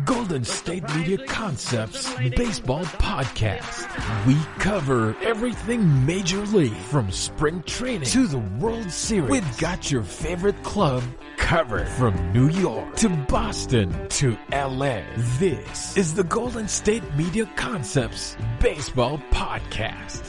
Golden State Media Concepts Baseball Podcast. We cover everything Major League, from spring training to the World Series. We've got your favorite club covered, from New York to Boston to LA. This is the Golden State Media Concepts Baseball Podcast.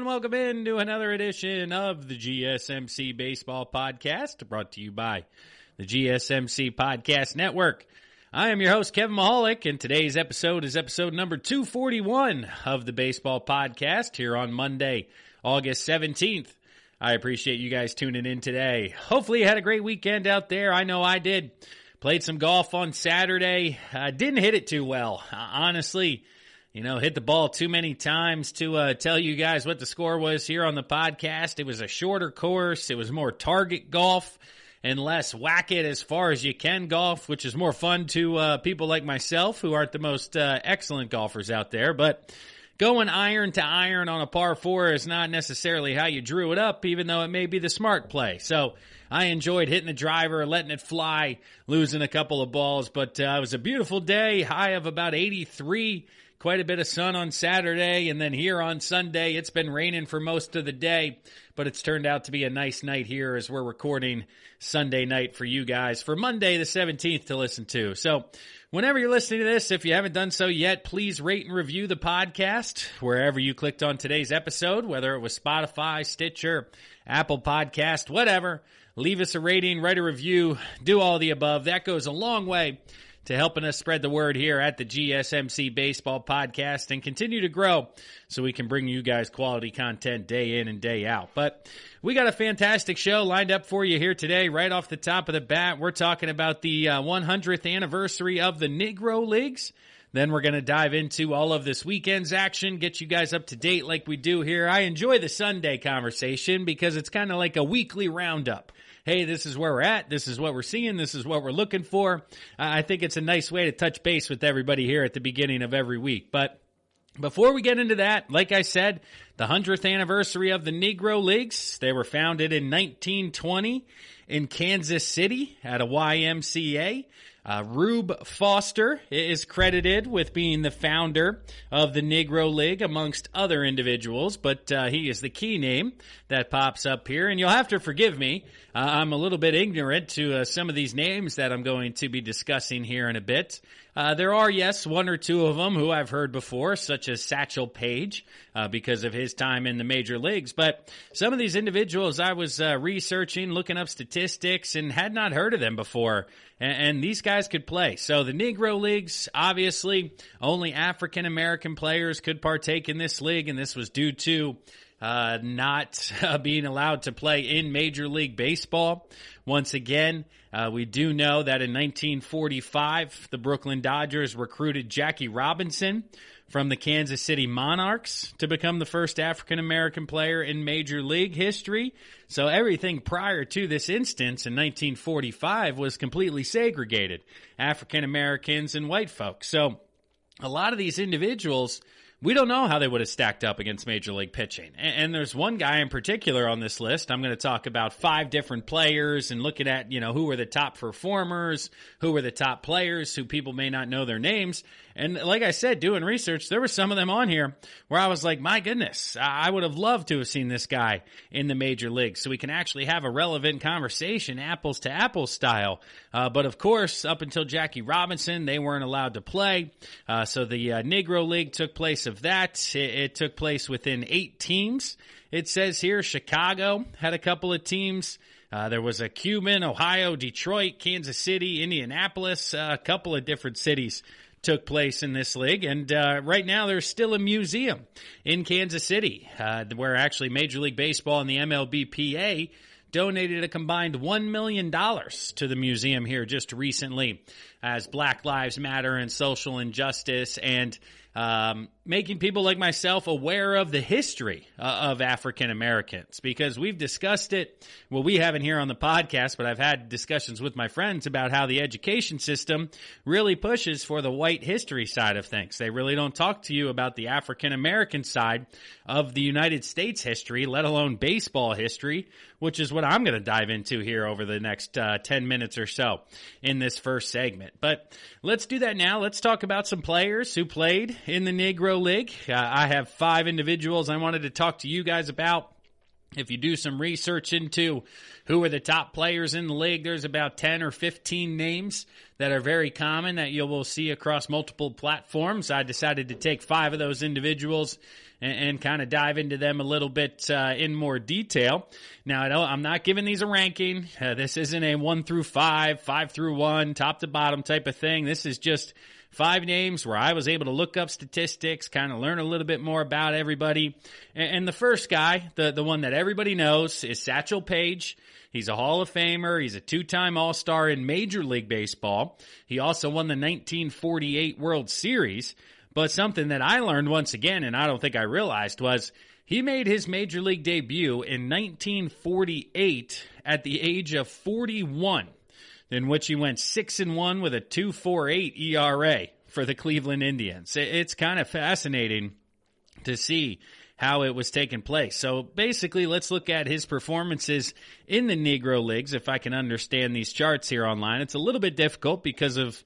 Welcome into another edition of the GSMC Baseball Podcast, brought to you by the GSMC Podcast Network. I am your host, Kevin Mahalik, and today's episode is episode number 241 of the Baseball Podcast here on Monday, August 17th. I appreciate you guys tuning in today. Hopefully you had a great weekend out there. I know I did. Played some golf on Saturday. Didn't hit it too well, honestly. Hit the ball too many times to tell you guys what the score was here on the podcast. It was a shorter course. It was more target golf and less whack it as far as you can golf, which is more fun to people like myself who aren't the most excellent golfers out there. But going iron to iron on a par 4 is not necessarily how you drew it up, even though it may be the smart play. So I enjoyed hitting the driver, letting it fly, losing a couple of balls. But it was a beautiful day, high of about 83. Quite a bit of sun on Saturday, and then here on Sunday, it's been raining for most of the day, but it's turned out to be a nice night here as we're recording Sunday night for you guys for Monday the 17th to listen to. So whenever you're listening to this, if you haven't done so yet, please rate and review the podcast wherever you clicked on today's episode, whether it was Spotify, Stitcher, Apple Podcast, whatever. Leave us a rating, write a review, do all the above. That goes a long way to helping us spread the word here at the GSMC Baseball Podcast and continue to grow so we can bring you guys quality content day in and day out. But we got a fantastic show lined up for you here today. Right off the top of the bat, we're talking about the 100th anniversary of the Negro Leagues. Then we're going to dive into all of this weekend's action, get you guys up to date like we do here. I enjoy the Sunday conversation because it's kind of like a weekly roundup. Hey, this is where we're at, this is what we're seeing, this is what we're looking for. I think it's a nice way to touch base with everybody here at the beginning of every week. But before we get into that, like I said, the 100th anniversary of the Negro Leagues. They were founded in 1920 in Kansas City at a YMCA. Rube Foster is credited with being the founder of the Negro League amongst other individuals, but he is the key name that pops up here. And you'll have to forgive me. I'm a little bit ignorant to some of these names that I'm going to be discussing here in a bit. There are, yes, one or two of them who I've heard before, such as Satchel Paige, because of his time in the major leagues. But some of these individuals I was researching, looking up statistics, and had not heard of them before. And these guys could play. So the Negro Leagues, obviously, only African-American players could partake in this league, and this was due to not being allowed to play in Major League Baseball. Once again, we do know that in 1945, the Brooklyn Dodgers recruited Jackie Robinson from the Kansas City Monarchs to become the first African-American player in Major League history. So everything prior to this instance in 1945 was completely segregated, African-Americans and white folks. So a lot of these individuals, we don't know how they would have stacked up against Major League pitching. And there's one guy in particular on this list. I'm going to talk about 5 different players and looking at, who were the top performers, who were the top players, who people may not know their names. And like I said, doing research, there were some of them on here where I was like, my goodness, I would have loved to have seen this guy in the major leagues so we can actually have a relevant conversation, apples to apples style. But of course, up until Jackie Robinson, they weren't allowed to play. So the Negro League took place of that. It took place within 8 teams. It says here Chicago had a couple of teams. There was a Cuban, Ohio, Detroit, Kansas City, Indianapolis, a couple of different cities took place in this league. And right now there's still a museum in Kansas City where actually Major League Baseball and the MLBPA donated a combined $1 million to the museum here just recently as Black Lives Matter and social injustice and making people like myself aware of the history of African Americans, because we've discussed it. Well, we haven't here on the podcast, but I've had discussions with my friends about how the education system really pushes for the white history side of things. They really don't talk to you about the African American side of the United States history, let alone baseball history, which is what I'm going to dive into here over the next 10 minutes or so in this first segment. But let's do that now. Let's talk about some players who played in the Negro League. I have 5 individuals I wanted to talk to you guys about. If you do some research into who are the top players in the league, there's about 10 or 15 names that are very common that you will see across multiple platforms. I decided to take 5 of those individuals and kind of dive into them a little bit in more detail. Now, I'm not giving these a ranking. This isn't a 1 through 5, 5 through 1, top to bottom type of thing. This is just 5 names where I was able to look up statistics, kind of learn a little bit more about everybody. And the first guy, the one that everybody knows, is Satchel Paige. He's a Hall of Famer. He's a 2-time All-Star in Major League Baseball. He also won the 1948 World Series. But something that I learned once again, and I don't think I realized, was he made his Major League debut in 1948 at the age of 41. In which he went 6-1 with a 2.48 ERA for the Cleveland Indians. It's kind of fascinating to see how it was taking place. So basically, let's look at his performances in the Negro Leagues, if I can understand these charts here online. It's a little bit difficult because of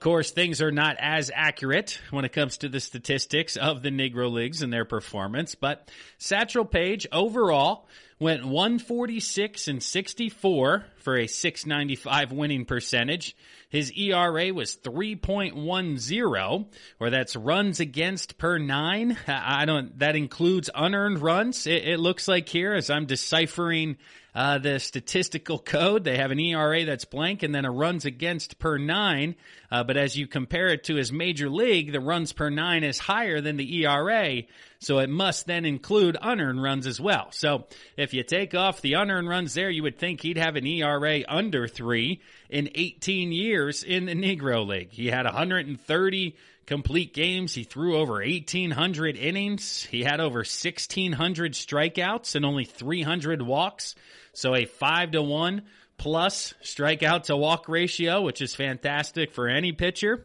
course, things are not as accurate when it comes to the statistics of the Negro Leagues and their performance. But Satchel Paige overall went 146-64 for a .695 winning percentage. His ERA was 3.10, or that's runs against per 9. That includes unearned runs. It looks like here, as I'm deciphering the statistical code, they have an ERA that's blank and then a runs against per 9. But as you compare it to his major league, the runs per 9 is higher than the ERA. So it must then include unearned runs as well. So if you take off the unearned runs there, you would think he'd have an ERA under 3 in 18 years in the Negro League. He had 130 complete games. He threw over 1,800 innings. He had over 1,600 strikeouts and only 300 walks. So a 5-to-1 plus strikeout to walk ratio, which is fantastic for any pitcher.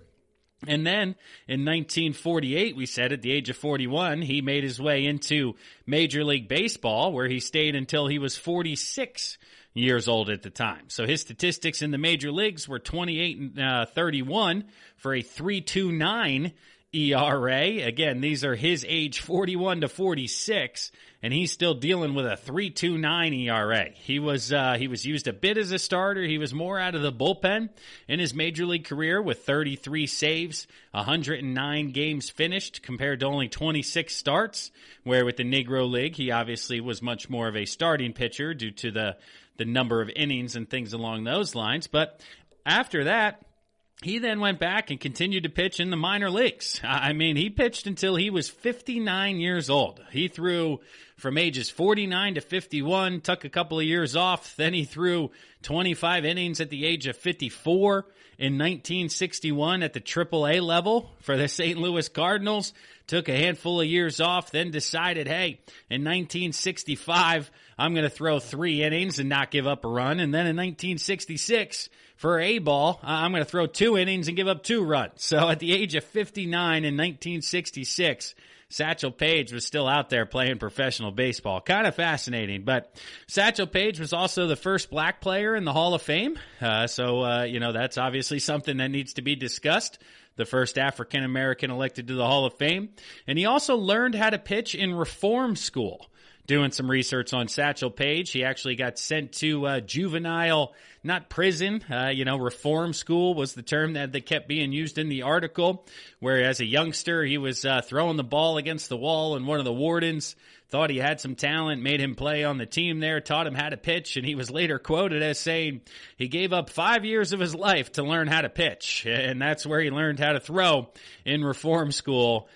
And then in 1948, we said at the age of 41, he made his way into Major League Baseball, where he stayed until he was 46 years old at the time. So his statistics in the major leagues were 28-31 for a 3.29 ERA. Again, these are his age 41 to 46, and he's still dealing with a 3.29 ERA. He was used a bit as a starter. He was more out of the bullpen in his major league career with 33 saves, 109 games finished compared to only 26 starts, where with the Negro League, he obviously was much more of a starting pitcher due to the number of innings and things along those lines. But after that, he then went back and continued to pitch in the minor leagues. I mean, he pitched until he was 59 years old. He threw from ages 49 to 51, took a couple of years off. Then he threw 25 innings at the age of 54 in 1961 at the AAA level for the St. Louis Cardinals. Took a handful of years off, then decided, hey, in 1965, I'm going to throw 3 innings and not give up a run. And then in 1966, for A-ball, I'm going to throw 2 innings and give up 2 runs. So at the age of 59 in 1966, Satchel Paige was still out there playing professional baseball. Kind of fascinating. But Satchel Paige was also the first black player in the Hall of Fame. So that's obviously something that needs to be discussed. The first African-American elected to the Hall of Fame. And he also learned how to pitch in reform school. Doing some research on Satchel Paige, he actually got sent to juvenile, not prison, reform school was the term that kept being used in the article, where as a youngster, he was throwing the ball against the wall, and one of the wardens thought he had some talent, made him play on the team there, taught him how to pitch, and he was later quoted as saying he gave up 5 years of his life to learn how to pitch, and that's where he learned how to throw in reform school,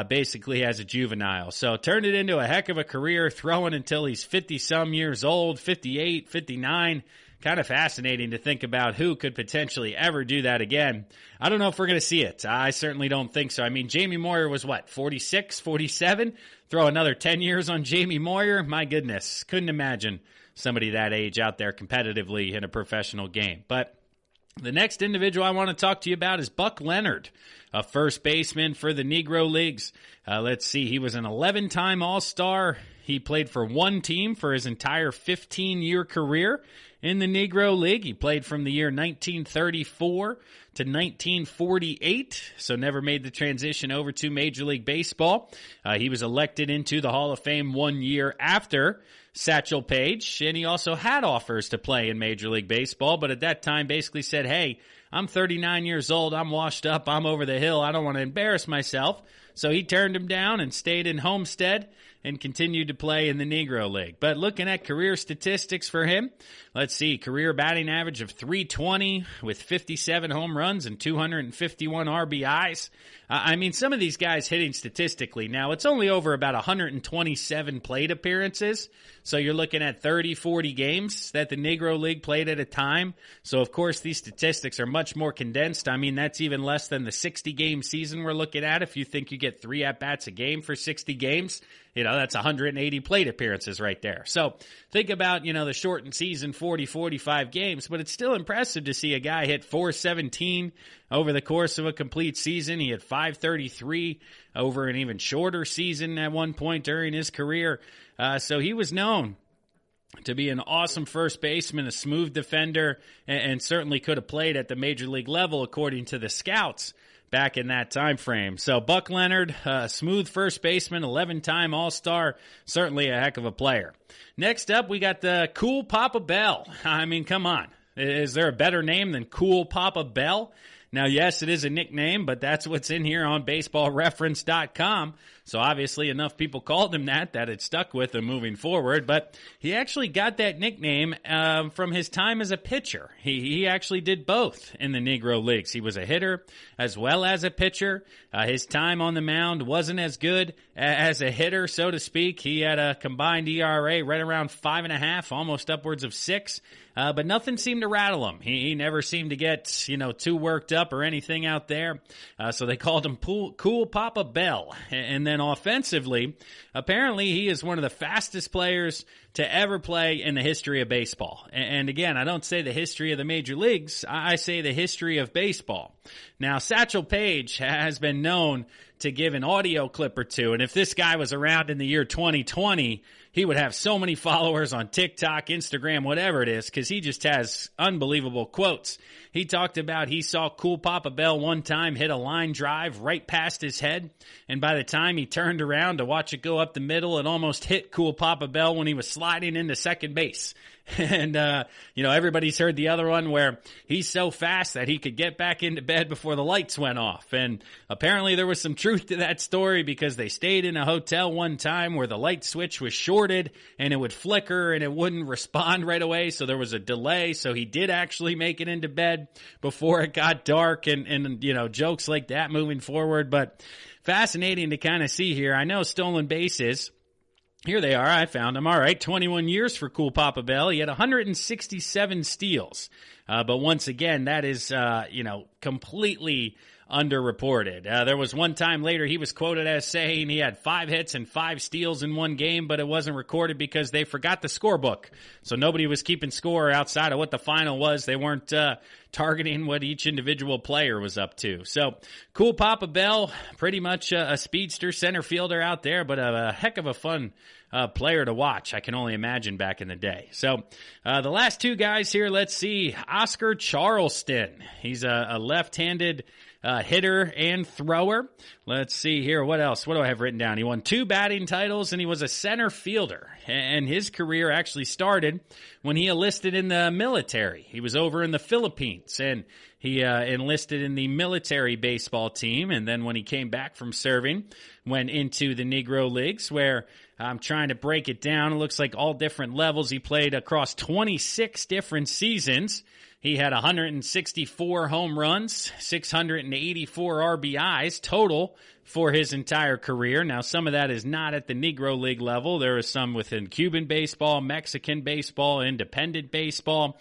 basically as a juvenile. So turned it into a heck of a career, throwing until he's 50-some years old, 58, 59, kind of fascinating to think about who could potentially ever do that again. I don't know if we're going to see it. I certainly don't think so. I mean, Jamie Moyer was 46, 47? Throw another 10 years on Jamie Moyer? My goodness, couldn't imagine somebody that age out there competitively in a professional game. But the next individual I want to talk to you about is Buck Leonard, a first baseman for the Negro Leagues. Let's see, he was an 11-time All-Star. He played for one team for his entire 15-year career in the Negro League. He played from the year 1934 to 1948, so never made the transition over to Major League Baseball. He was elected into the Hall of Fame 1 year after Satchel Paige, and he also had offers to play in Major League Baseball, but at that time basically said, hey, I'm 39 years old, I'm washed up, I'm over the hill, I don't want to embarrass myself. So he turned him down and stayed in Homestead and continued to play in the Negro League. But looking at career statistics for him, let's see, career batting average of .320 with 57 home runs and 251 RBIs. I mean, some of these guys hitting statistically, now it's only over about 127 plate appearances, so you're looking at 30, 40 games that the Negro League played at a time. So, of course, these statistics are much more condensed. I mean, that's even less than the 60-game season we're looking at. If you think you get 3 at-bats a game for 60 games, that's 180 plate appearances right there. So think about, the shortened season, 40, 45 games, but it's still impressive to see a guy hit .417 over the course of a complete season. He had .533 over an even shorter season at one point during his career. So he was known to be an awesome first baseman, a smooth defender, and certainly could have played at the major league level according to the scouts back in that time frame. So Buck Leonard, smooth first baseman, 11-time All-Star, certainly a heck of a player. Next up, we got the Cool Papa Bell. I mean, come on. Is there a better name than Cool Papa Bell? Now, yes, it is a nickname, but that's what's in here on baseballreference.com. So obviously enough people called him that it stuck with him moving forward. But he actually got that nickname from his time as a pitcher. He actually did both in the Negro Leagues. He was a hitter as well as a pitcher. His time on the mound wasn't as good as a hitter, so to speak. He had a combined ERA right around 5.5, almost upwards of 6. But nothing seemed to rattle him. He never seemed to get, too worked up or anything out there. So they called him Cool Papa Bell. And then offensively, apparently he is one of the fastest players to ever play in the history of baseball. And again, I don't say the history of the major leagues. I say the history of baseball. Now, Satchel Paige has been known to give an audio clip or two. And if this guy was around in the year 2020, he would have so many followers on TikTok, Instagram, whatever it is, because he just has unbelievable quotes. He talked about he saw Cool Papa Bell one time hit a line drive right past his head, and by the time he turned around to watch it go up the middle, it almost hit Cool Papa Bell when he was sliding into second base. And, everybody's heard the other one where he's so fast that he could get back into bed before the lights went off. And apparently there was some truth to that story because they stayed in a hotel one time where the light switch was shorted and it would flicker and it wouldn't respond right away. So there was a delay. So he did actually make it into bed before it got dark and jokes like that moving forward. But fascinating to kind of see here. I know stolen bases. Here they are. I found them. All right. 21 years for Cool Papa Bell. He had 167 steals. But once again, that is, completely underreported. There was one time later he was quoted as saying he had 5 hits and 5 steals in one game, but it wasn't recorded because they forgot the scorebook. So nobody was keeping score outside of what the final was. They weren't targeting what each individual player was up to. So Cool Papa Bell, pretty much a speedster center fielder out there, but a heck of a fun player to watch. I can only imagine back in the day. So the last 2 guys here, let's see. Oscar Charleston. He's a left-handed hitter and thrower. Let's see here. What else? What do I have written down? He won 2 batting titles, and he was a center fielder. And his career actually started when he enlisted in the military. He was over in the Philippines, and he enlisted in the military baseball team. And then when he came back from serving, went into the Negro Leagues, where I'm trying to break it down. It looks like all different levels. He played across 26 different seasons. He had 164 home runs, 684 RBIs, total for his entire career. Now, some of that is not at the Negro League level. There is some within Cuban baseball, Mexican baseball, independent baseball.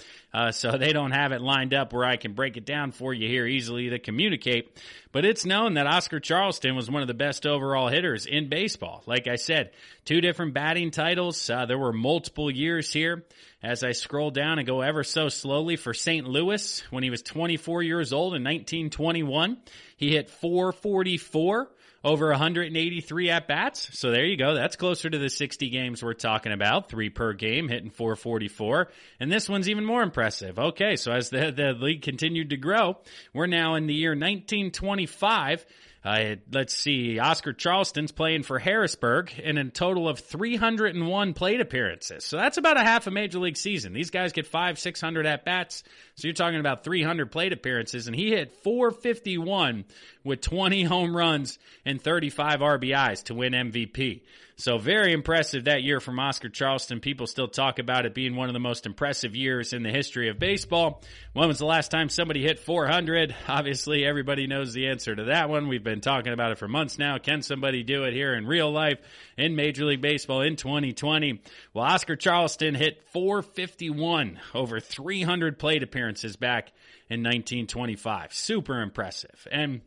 So they don't have it lined up where I can break it down for you here easily to communicate. But it's known that Oscar Charleston was one of the best overall hitters in baseball. Like I said, 2 different batting titles. There were multiple years here. As I scroll down and go ever so slowly for St. Louis, when he was 24 years old in 1921, he hit .444 over 183 at-bats. So there you go. That's closer to the 60 games we're talking about, 3 per game, hitting .444. And this one's even more impressive. Okay, so as the league continued to grow, we're now in the year 1925. Let's see, Oscar Charleston's playing for Harrisburg in a total of 301 plate appearances. So that's about a half a major league season. These guys get 500-600 at-bats. So you're talking about 300 plate appearances, and he hit .451 with 20 home runs and 35 RBIs to win MVP. So very impressive that year from Oscar Charleston. People still talk about it being one of the most impressive years in the history of baseball. When was the last time somebody hit 400? Obviously, everybody knows the answer to that one. We've been talking about it for months now. Can somebody do it here in real life in Major League Baseball in 2020? Well, Oscar Charleston hit .451 over 300 plate appearances back in 1925. Super impressive. And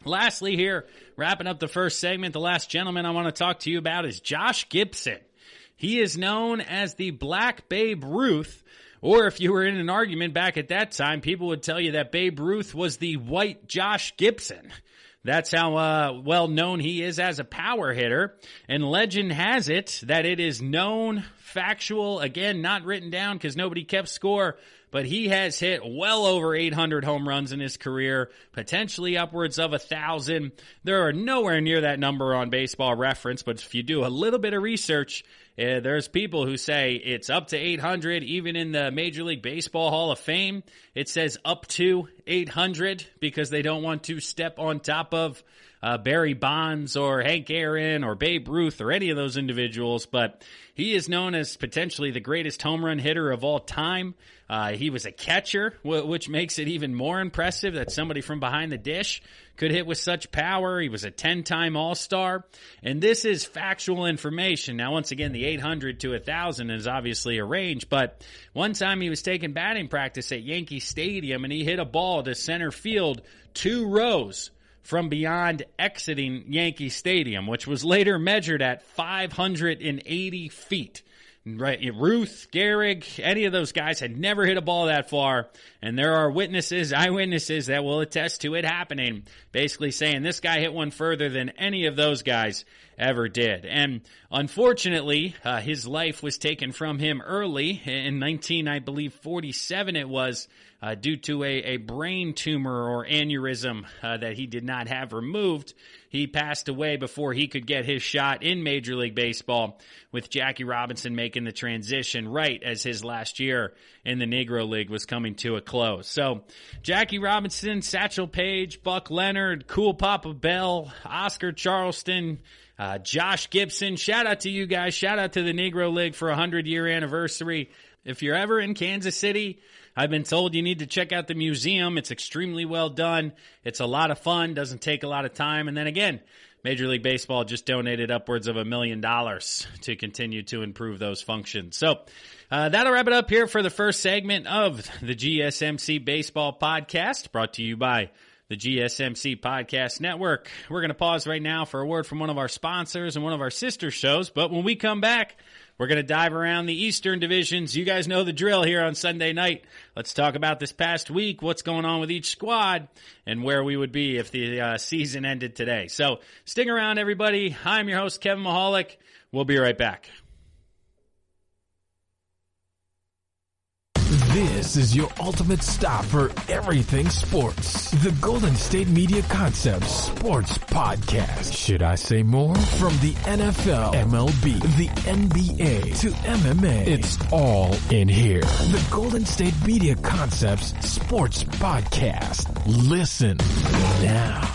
lastly here, wrapping up the first segment, the last gentleman I want to talk to you about is Josh Gibson. He is known as the Black Babe Ruth, or if you were in an argument back at that time, people would tell you that Babe Ruth was the white Josh Gibson. That's how well known he is as a power hitter. And legend has it that it is known, factual, again, not written down because nobody kept score, but he has hit well over 800 home runs in his career, potentially upwards of 1,000. There are nowhere near that number on Baseball Reference, but if you do a little bit of research, there's people who say it's up to 800. Even in the Major League Baseball Hall of Fame, it says up to 800 because they don't want to step on top of Barry Bonds or Hank Aaron or Babe Ruth or any of those individuals, but he is known as potentially the greatest home run hitter of all time. He was a catcher, which makes it even more impressive that somebody from behind the dish could hit with such power. He was a 10-time All-Star, and this is factual information. Now, once again, the 800 to 1,000 is obviously a range, but one time he was taking batting practice at Yankee Stadium, and he hit a ball to center field 2 rows from beyond exiting Yankee Stadium, which was later measured at 580 feet. Right, Ruth, Gehrig, any of those guys had never hit a ball that far, and there are eyewitnesses that will attest to it happening, basically saying this guy hit one further than any of those guys ever did. And unfortunately, his life was taken from him early in 47 it was, due to a brain tumor or aneurysm that he did not have removed. He passed away before he could get his shot in Major League Baseball, with Jackie Robinson making the transition right as his last year in the Negro League was coming to a close. So Jackie Robinson, Satchel Paige, Buck Leonard, Cool Papa Bell, Oscar Charleston, Josh Gibson. Shout out to you guys. Shout out to the Negro League for a 100-year anniversary. If you're ever in Kansas City, I've been told you need to check out the museum. It's extremely well done. It's a lot of fun. Doesn't take a lot of time. And then again, Major League Baseball just donated upwards of $1 million to continue to improve those functions. So that'll wrap it up here for the first segment of the GSMC Baseball Podcast, brought to you by the GSMC Podcast Network. We're going to pause right now for a word from one of our sponsors and one of our sister shows. But when we come back, we're going to dive around the Eastern divisions. You guys know the drill here on Sunday night. Let's talk about this past week, what's going on with each squad, and where we would be if the season ended today. So stick around, everybody. I'm your host, Kevin Mahalik. We'll be right back. This is your ultimate stop for everything sports. The Golden State Media Concepts Sports Podcast. Should I say more? From the NFL, MLB, the NBA to MMA, it's all in here. The Golden State Media Concepts Sports Podcast. Listen now.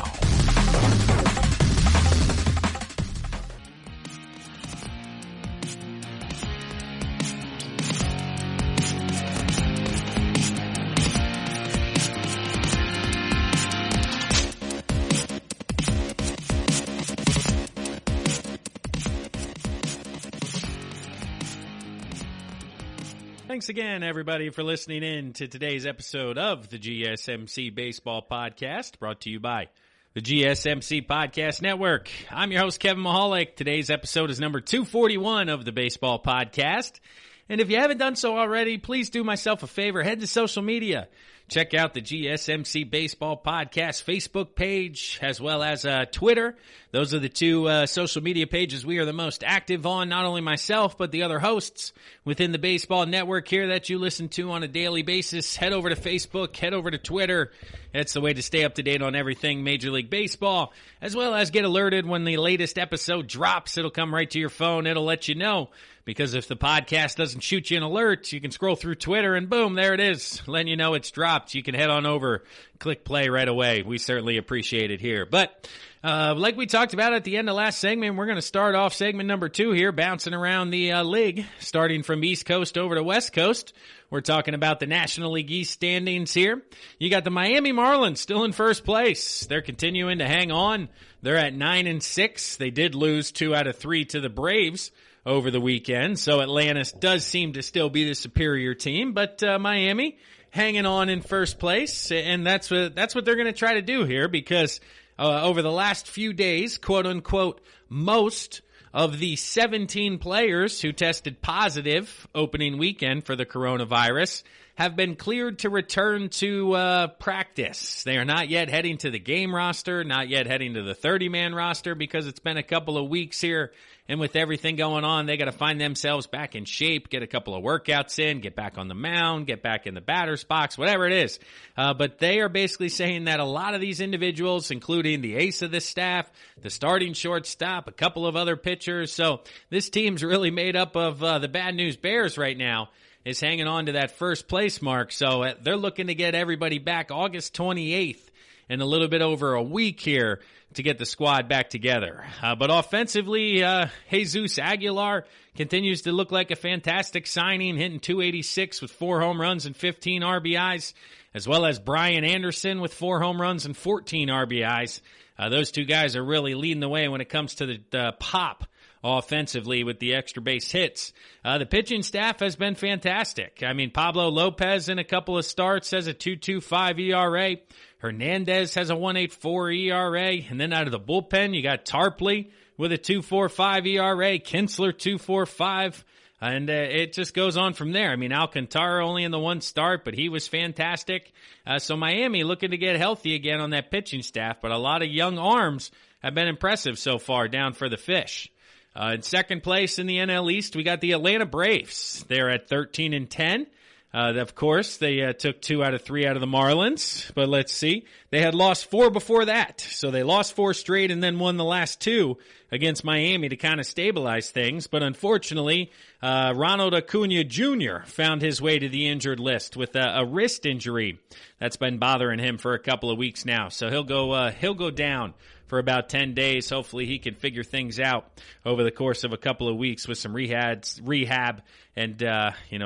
Thanks again, everybody, for listening in to today's episode of the GSMC Baseball Podcast, brought to you by the GSMC Podcast Network. I'm your host, Kevin Mahalik. Today's episode is number 241 of the Baseball Podcast. And if you haven't done so already, please do myself a favor. Head to social media. Check out the GSMC Baseball Podcast Facebook page as well as Twitter. Those are the two social media pages we are the most active on, not only myself, but the other hosts within the baseball network here that you listen to on a daily basis. Head over to Facebook, head over to Twitter. That's the way to stay up to date on everything Major League Baseball, as well as get alerted when the latest episode drops. It'll come right to your phone. It'll let you know. Because if the podcast doesn't shoot you an alert, you can scroll through Twitter and boom, there it is, letting you know it's dropped. You can head on over, click play right away. We certainly appreciate it here. But like we talked about at the end of last segment, we're going to start off segment number 2 here, bouncing around the league, starting from East Coast over to West Coast. We're talking about the National League East standings here. You got the Miami Marlins still in first place. They're continuing to hang on. They're at 9-6. They did lose 2 out of 3 to the Braves over the weekend, so Atlanta does seem to still be the superior team, but Miami hanging on in first place, and that's what they're going to try to do here, because over the last few days, quote-unquote, most of the 17 players who tested positive opening weekend for the coronavirus have been cleared to return to practice. They are not yet heading to the game roster, not yet heading to the 30-man roster, because it's been a couple of weeks here, and with everything going on, they got to find themselves back in shape, get a couple of workouts in, get back on the mound, get back in the batter's box, whatever it is. But they are basically saying that a lot of these individuals, including the ace of the staff, the starting shortstop, a couple of other pitchers, so this team's really made up of the Bad News Bears right now, is hanging on to that first place mark. So they're looking to get everybody back August 28th in a little bit over a week here to get the squad back together. But offensively, Jesus Aguilar continues to look like a fantastic signing, hitting .286 with 4 home runs and 15 RBIs, as well as Brian Anderson with 4 home runs and 14 RBIs. Those two guys are really leading the way when it comes to the pop offensively with the extra base hits. The pitching staff has been fantastic. I mean, Pablo Lopez in a couple of starts has a 2.25 ERA. Hernandez has a 1.84 ERA. And then out of the bullpen, you got Tarpley with a 2.45 ERA, Kinsler 2.45. And it just goes on from there. I mean, Alcantara only in the 1 start, but he was fantastic. So Miami looking to get healthy again on that pitching staff, but a lot of young arms have been impressive so far down for the Fish. In second place in the NL East, we got the Atlanta Braves. They're at 13-10. Of course, they took 2 out of 3 out of the Marlins, but let's see. They had lost 4 before that, so they lost 4 straight and then won the last 2 against Miami to kind of stabilize things. But unfortunately, Ronald Acuna Jr. found his way to the injured list with a wrist injury that's been bothering him for a couple of weeks now. So he'll go down for about 10 days. Hopefully he can figure things out over the course of a couple of weeks with some rehab and,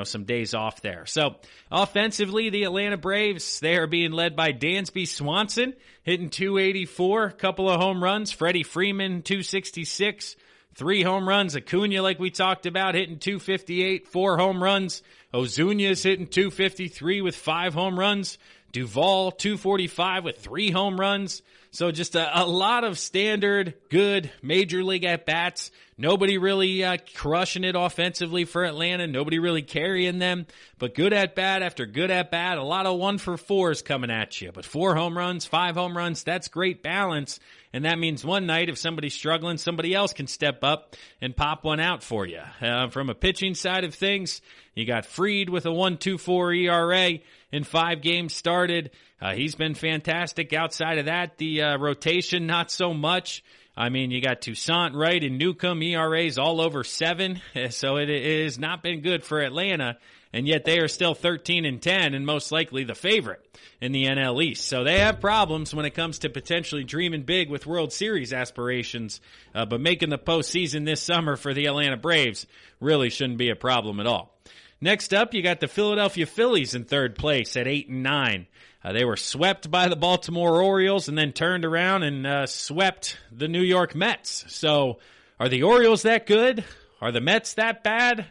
some days off there. So offensively, the Atlanta Braves, they are being led by Dansby Swanson, hitting .284, a couple of home runs. Freddie Freeman, .266, 3 home runs. Acuna, like we talked about, hitting .258, 4 home runs. Ozuna's hitting .253 with 5 home runs. Duvall, .245 with 3 home runs. So just a lot of standard, good major league at-bats. Nobody really crushing it offensively for Atlanta. Nobody really carrying them. But good at-bat after good at-bat. A lot of 1-for-4s coming at you. But 4 home runs, 5 home runs, that's great balance. And that means one night, if somebody's struggling, somebody else can step up and pop one out for you. From a pitching side of things, you got Fried with a 1.24 ERA in 5 games started. He's been fantastic. Outside of that, the rotation, not so much. I mean, you got Toussaint, Wright, and Newcomb, ERAs all over 7. So it has not been good for Atlanta. And yet they are still 13-10 and most likely the favorite in the NL East. So they have problems when it comes to potentially dreaming big with World Series aspirations. But making the postseason this summer for the Atlanta Braves really shouldn't be a problem at all. Next up, you got the Philadelphia Phillies in third place at 8-9. They were swept by the Baltimore Orioles and then turned around and swept the New York Mets. So are the Orioles that good? Are the Mets that bad?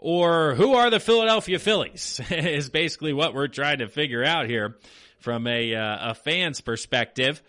or who are the Philadelphia Phillies is basically what we're trying to figure out here from a fan's perspective.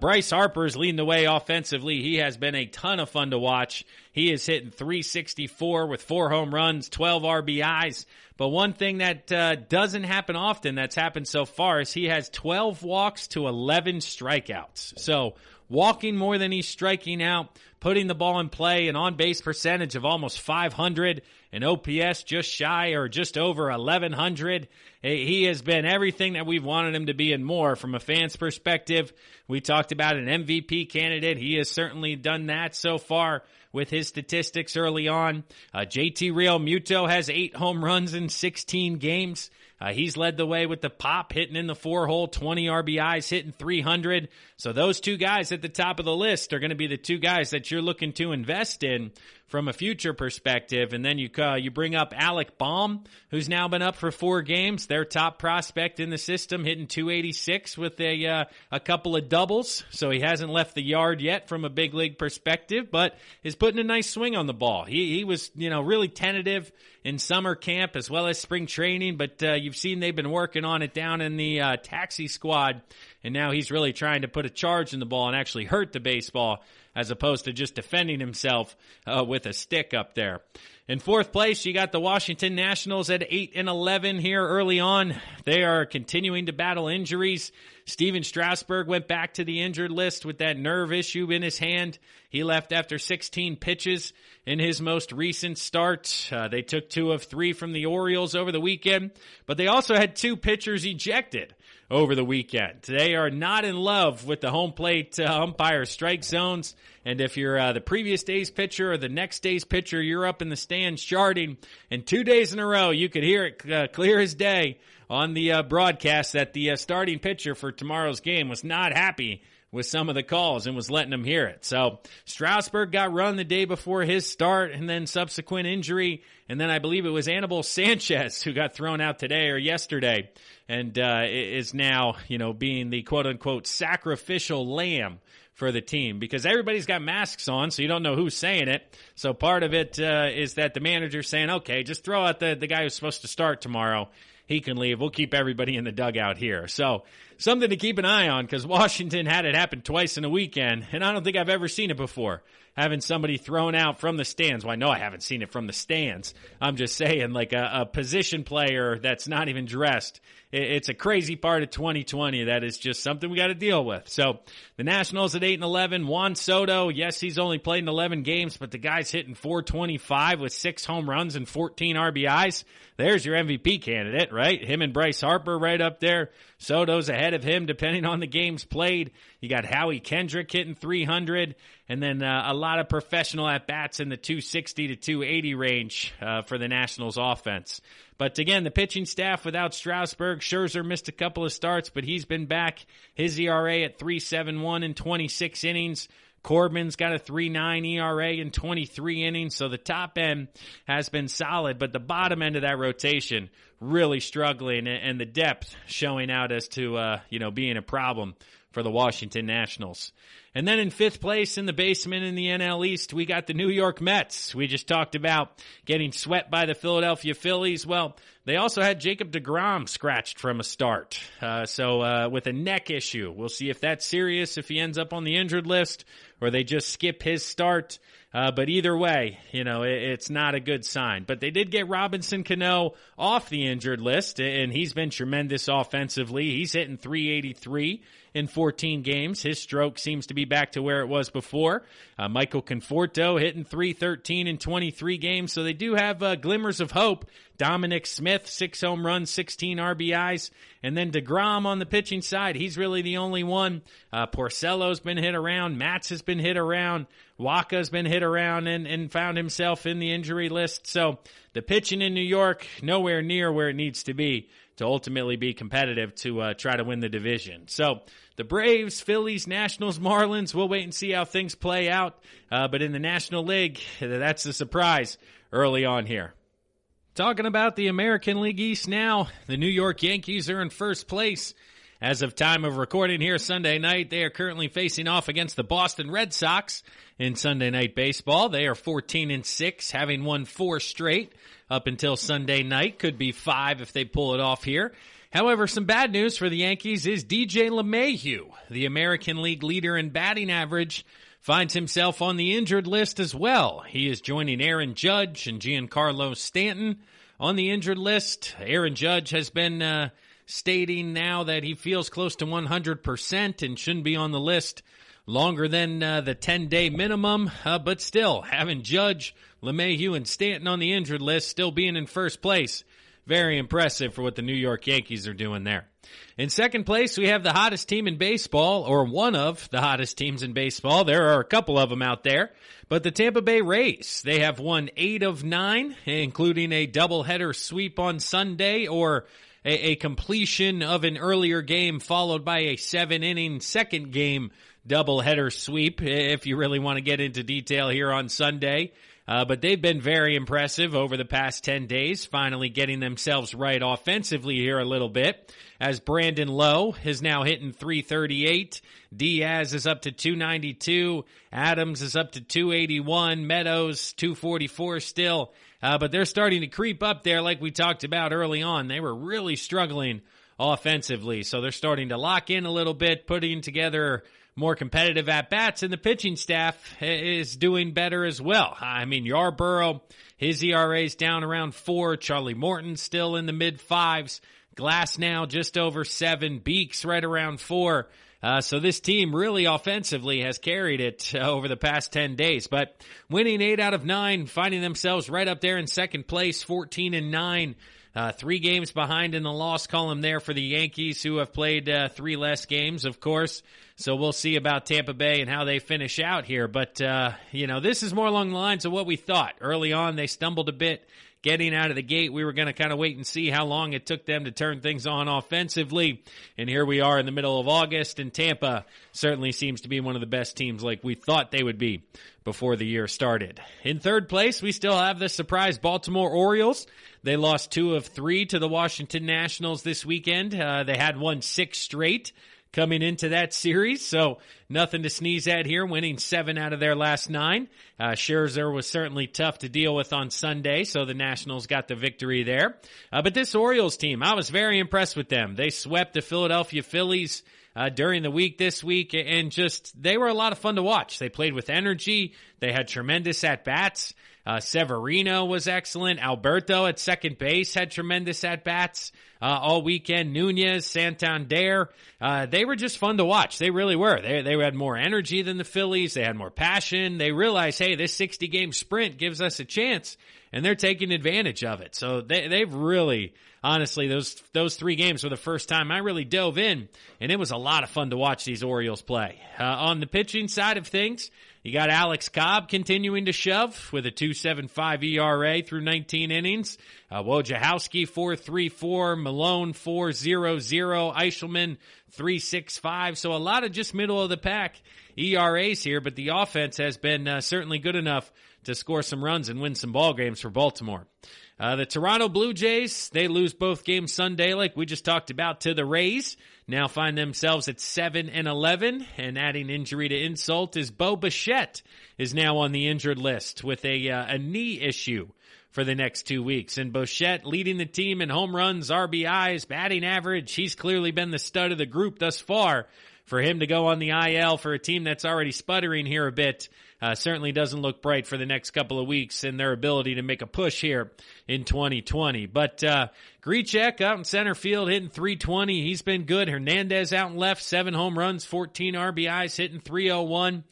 Bryce Harper's leading the way offensively. He has been a ton of fun to watch. He is hitting .364 with 4 home runs, 12 RBIs. But one thing that doesn't happen often, that's happened so far, is he has 12 walks to 11 strikeouts. So walking more than he's striking out, putting the ball in play, an on-base percentage of almost 500, an OPS just shy or just over 1,100. He has been everything that we've wanted him to be and more from a fan's perspective. We talked about an MVP candidate. He has certainly done that so far with his statistics early on. JT Realmuto has 8 home runs in 16 games. He's led the way with the pop, hitting in the 4-hole, 20 RBIs, hitting 300. So those 2 guys at the top of the list are going to be the 2 guys that you're looking to invest in from a future perspective. And then you bring up Alec Baum, who's now been up for 4 games, their top prospect in the system, hitting .286 with a couple of doubles. So he hasn't left the yard yet from a big league perspective, but is putting a nice swing on the ball. He was, really tentative in summer camp as well as spring training, but you've seen they've been working on it down in the taxi squad, and now he's really trying to put a charge in the ball and actually hurt the baseball as opposed to just defending himself with a stick up there. In 4th place, you got the Washington Nationals at 8-11 here early on. They are continuing to battle injuries. Steven Strasburg went back to the injured list with that nerve issue in his hand. He left after 16 pitches in his most recent start. They took 2 of 3 from the Orioles over the weekend, but they also had 2 pitchers ejected over the weekend. They are not in love with the home plate umpire strike zones, and if you're the previous day's pitcher or the next day's pitcher, you're up in the stands charting, and 2 days in a row you could hear it clear as day on the broadcast that the starting pitcher for tomorrow's game was not happy with some of the calls and was letting them hear it. So Strasburg got run the day before his start and then subsequent injury. And then I believe it was Anibal Sanchez who got thrown out today or yesterday and is now, being the quote-unquote sacrificial lamb for the team because everybody's got masks on, so you don't know who's saying it. So part of it is that the manager's saying, okay, just throw out the guy who's supposed to start tomorrow. He can leave. We'll keep everybody in the dugout here. So something to keep an eye on because Washington had it happen twice in a weekend, and I don't think I've ever seen it before, having somebody thrown out from the stands. Well, I know I haven't seen it from the stands. I'm just saying like a position player that's not even dressed. It's a crazy part of 2020 that is just something we got to deal with. So the Nationals at 8-11. Juan Soto, yes, he's only played in 11 games, but the guy's hitting .425 with 6 home runs and 14 RBIs. There's your MVP candidate, right? Him and Bryce Harper right up there. Soto's ahead of him depending on the games played. You got Howie Kendrick hitting 300, and then a lot of professional at-bats in the 260 to 280 range for the Nationals offense. But again, the pitching staff without Strasburg, Scherzer missed a couple of starts, but he's been back. His ERA at 3.71 in 26 innings. Corbin's got a 3.9 ERA in 23 innings, so the top end has been solid, but the bottom end of that rotation really struggling, and the depth showing out as to being a problem for the Washington Nationals. And then in 5th place in the basement in the NL East, we got the New York Mets. We just talked about getting swept by the Philadelphia Phillies. Well, they also had Jacob deGrom scratched from a start. So with a neck issue, we'll see if that's serious, if he ends up on the injured list, or they just skip his start. But either way, it's not a good sign. But they did get Robinson Cano off the injured list, and he's been tremendous offensively. He's hitting .383 in 14 games. His stroke seems to be back to where it was before. Michael Conforto hitting .313 in 23 games. So they do have glimmers of hope. Dominic Smith, 6 home runs, 16 RBIs. And then deGrom on the pitching side, he's really the only one. Porcello's been hit around. Matz has been hit around. Waka's been hit around and found himself in the injury list. So the pitching in New York, nowhere near where it needs to be to ultimately be competitive to try to win the division. So the Braves, Phillies, Nationals, Marlins, we'll wait and see how things play out. But in the National League, that's the surprise early on here. Talking about the American League East now, the New York Yankees are in first place As of time of recording here Sunday night, they are currently facing off against the Boston Red Sox in Sunday Night Baseball. They are 14-6, having won 4 straight up until Sunday night. Could be 5 if they pull it off here. However, some bad news for the Yankees is DJ LeMahieu, the American League leader in batting average, finds himself on the injured list as well. He is joining Aaron Judge and Giancarlo Stanton on the injured list. Aaron Judge has been stating now that he feels close to 100% and shouldn't be on the list longer than the 10-day minimum. But still, having Judge, LeMahieu, and Stanton on the injured list, still being in first place, very impressive for what the New York Yankees are doing there. In second place, we have the hottest team in baseball, or one of the hottest teams in baseball. There are a couple of them out there. But the Tampa Bay Rays, they have won 8 of 9, including a doubleheader sweep on Sunday, or a completion of an earlier game followed by a 7-inning second game doubleheader sweep, if you really want to get into detail here on Sunday. But they've been very impressive over the past 10 days, finally getting themselves right offensively here a little bit, as Brandon Lowe is now hitting .338, Diaz is up to .292, Adams is up to .281, Meadows .244 still, but they're starting to creep up there like we talked about early on. They were really struggling offensively, so they're starting to lock in a little bit, putting together more competitive at-bats, and the pitching staff is doing better as well. I mean, Yarborough, his ERA's down around 4. Charlie Morton still in the mid-5s. Glass now just over 7. Beeks right around 4. So this team really offensively has carried it over the past 10 days. But winning 8 out of 9, finding themselves right up there in second place, 14-9. 3 games behind in the loss column there for the Yankees, who have played 3 less games, of course. So we'll see about Tampa Bay and how they finish out here. But, this is more along the lines of what we thought. Early on, they stumbled a bit getting out of the gate. We were going to kind of wait and see how long it took them to turn things on offensively. And here we are in the middle of August, and Tampa certainly seems to be one of the best teams like we thought they would be before the year started. In third place, we still have the surprise Baltimore Orioles. They lost 2 of 3 to the Washington Nationals this weekend. They had won 6 straight coming into that series, so nothing to sneeze at here, winning 7 out of their last 9. Scherzer was certainly tough to deal with on Sunday, so the Nationals got the victory there. But this Orioles team, I was very impressed with them. They swept the Philadelphia Phillies during the week this week, and they were a lot of fun to watch. They played with energy. They had tremendous at-bats. Severino was excellent. Alberto at second base had tremendous at-bats all weekend. Nunez, Santander, they were just fun to watch. They really were. They had more energy than the Phillies. They had more passion. They realized, hey, this 60-game sprint gives us a chance, and they're taking advantage of it. So they've really, honestly, those 3 games were the first time I really dove in, and it was a lot of fun to watch these Orioles play. On the pitching side of things, you got Alex Cobb continuing to shove with a 2.75 ERA through 19 innings. Wojciechowski 4.34, Malone 4.00, Eichelman 3.65. So a lot of just middle of the pack ERAs here, but the offense has been certainly good enough to score some runs and win some ball games for Baltimore. The Toronto Blue Jays, they lose both games Sunday, like we just talked about, to the Rays. Now find themselves at 7-11, and adding injury to insult is Bo Bichette is now on the injured list with a knee issue for the next 2 weeks. And Bichette leading the team in home runs, RBIs, batting average. He's clearly been the stud of the group thus far. For him to go on the IL for a team that's already sputtering here a bit certainly doesn't look bright for the next couple of weeks and their ability to make a push here in 2020. But Grichuk out in center field hitting .320. He's been good. Hernandez out in left, 7 home runs, 14 RBIs, hitting .301.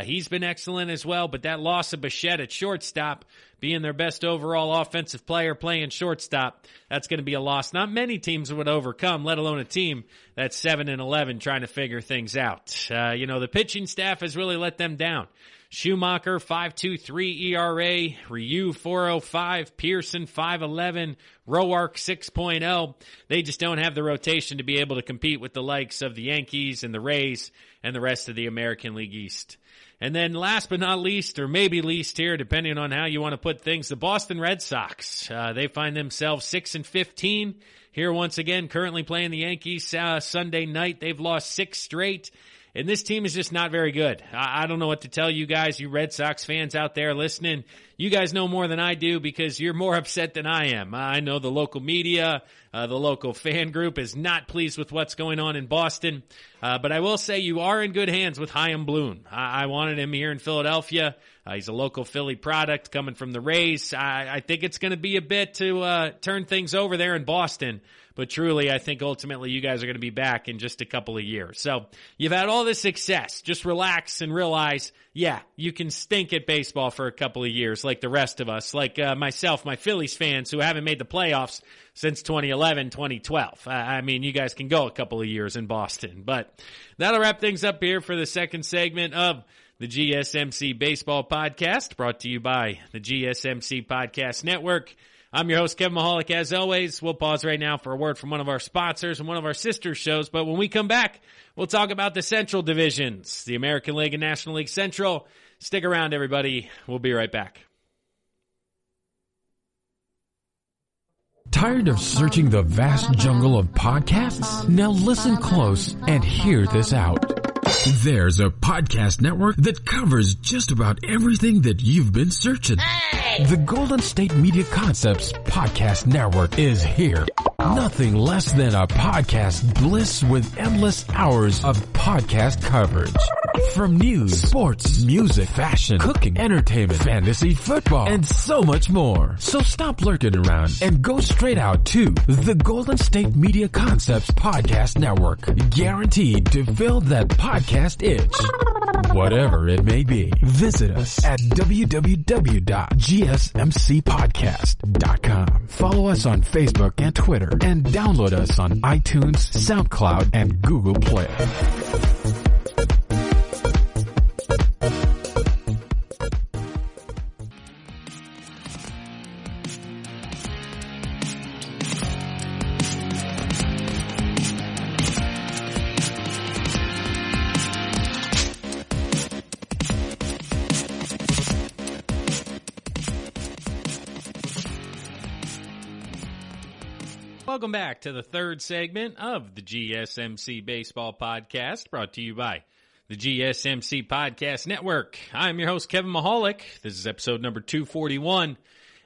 He's been excellent as well, but that loss of Bichette at shortstop, being their best overall offensive player playing shortstop, that's going to be a loss not many teams would overcome, let alone a team that's 7-11 trying to figure things out. The pitching staff has really let them down. Schumacher, 5.23 ERA, Ryu, 4.05, Pearson, 5.11, Roark, 6.0. They just don't have the rotation to be able to compete with the likes of the Yankees and the Rays and the rest of the American League East. And then last but not least, or maybe least here, depending on how you want to put things, the Boston Red Sox. They find themselves 6-15 here once again, currently playing the Yankees Sunday night. They've lost 6 straight. And this team is just not very good. I don't know what to tell you guys, you Red Sox fans out there listening. You guys know more than I do because you're more upset than I am. I know the local media, the local fan group is not pleased with what's going on in Boston. But I will say you are in good hands with Chaim Bloom. I wanted him here in Philadelphia. He's a local Philly product coming from the Rays. I think it's going to be a bit to turn things over there in Boston. But truly, I think ultimately you guys are going to be back in just a couple of years. So you've had all this success. Just relax and realize, yeah, you can stink at baseball for a couple of years like the rest of us, like myself, my Phillies fans who haven't made the playoffs since 2011, 2012. I mean, you guys can go a couple of years in Boston. But that'll wrap things up here for the second segment of the GSMC Baseball Podcast, brought to you by the GSMC Podcast Network. I'm your host, Kevin Mahalik. As always, we'll pause right now for a word from one of our sponsors and one of our sister shows. But when we come back, we'll talk about the Central Divisions, the American League and National League Central. Stick around, everybody. We'll be right back. Tired of searching the vast jungle of podcasts? Now listen close and hear this out. There's a podcast network that covers just about everything that you've been searching. Hey! The Golden State Media Concepts Podcast Network is here. Nothing less than a podcast bliss with endless hours of podcast coverage. From news, sports, music, fashion, cooking, entertainment, fantasy, football, and so much more. So stop lurking around and go straight out to the Golden State Media Concepts Podcast Network. Guaranteed to fill that podcast itch. Whatever it may be. Visit us at www.gsmcpodcast.com. Follow us on Facebook and Twitter and download us on iTunes, SoundCloud, and Google Play. Welcome back to the third segment of the GSMC Baseball Podcast, brought to you by the GSMC Podcast Network. I'm your host, Kevin Mahalik. This is episode number 241.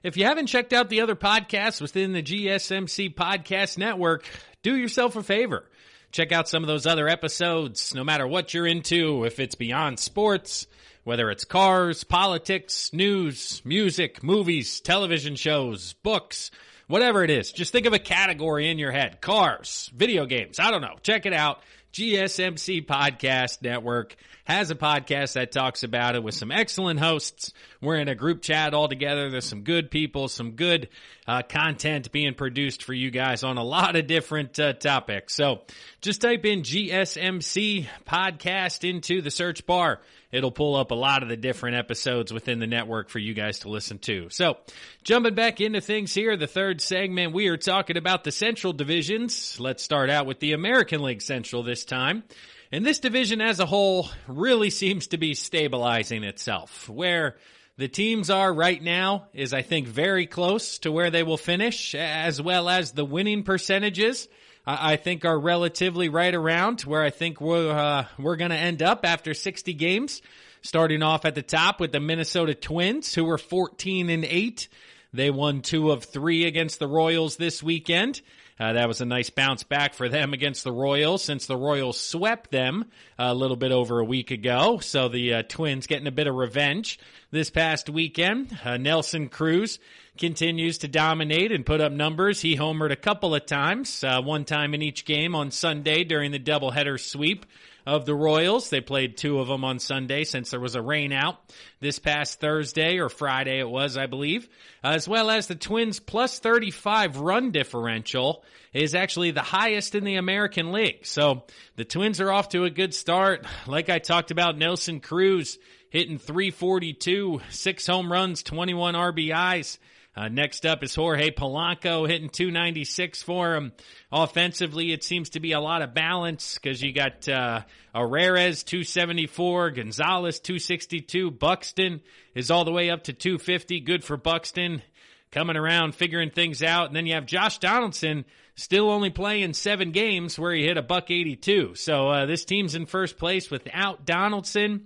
If you haven't checked out the other podcasts within the GSMC Podcast Network, do yourself a favor. Check out some of those other episodes, no matter what you're into, if it's beyond sports, whether it's cars, politics, news, music, movies, television shows, books, whatever it is. Just think of a category in your head. Cars, video games, I don't know. Check it out. GSMC Podcast Network has a podcast that talks about it with some excellent hosts. We're in a group chat all together. There's some good people, some good content being produced for you guys on a lot of different topics. So just type in GSMC Podcast into the search bar. It'll pull up a lot of the different episodes within the network for you guys to listen to. So, jumping back into things here, the third segment, we are talking about the Central Divisions. Let's start out with the American League Central this time. And this division as a whole really seems to be stabilizing itself. Where the teams are right now is, I think, very close to where they will finish, as well as the winning percentages. I think are relatively right around where I think we're going to end up after 60 games. Starting off at the top with the Minnesota Twins, who were 14-8. They won 2 of 3 against the Royals this weekend. That was a nice bounce back for them against the Royals, since the Royals swept them a little bit over a week ago. So the Twins getting a bit of revenge this past weekend. Nelson Cruz continues to dominate and put up numbers. He homered a couple of times, one time in each game on Sunday during the doubleheader sweep of the Royals. They played 2 of them on Sunday since there was a rain out this past Thursday, or Friday it was, I believe. As well as the Twins plus 35 run differential is actually the highest in the American League. So the Twins are off to a good start. Like I talked about, Nelson Cruz hitting .342, 6 home runs, 21 RBIs. Next up is Jorge Polanco hitting .296 for him. Offensively, it seems to be a lot of balance because you got Arraez .274, Gonzalez .262, Buxton is all the way up to .250. Good for Buxton, coming around, figuring things out. And then you have Josh Donaldson still only playing 7 games where he hit a .182. So this team's in first place without Donaldson,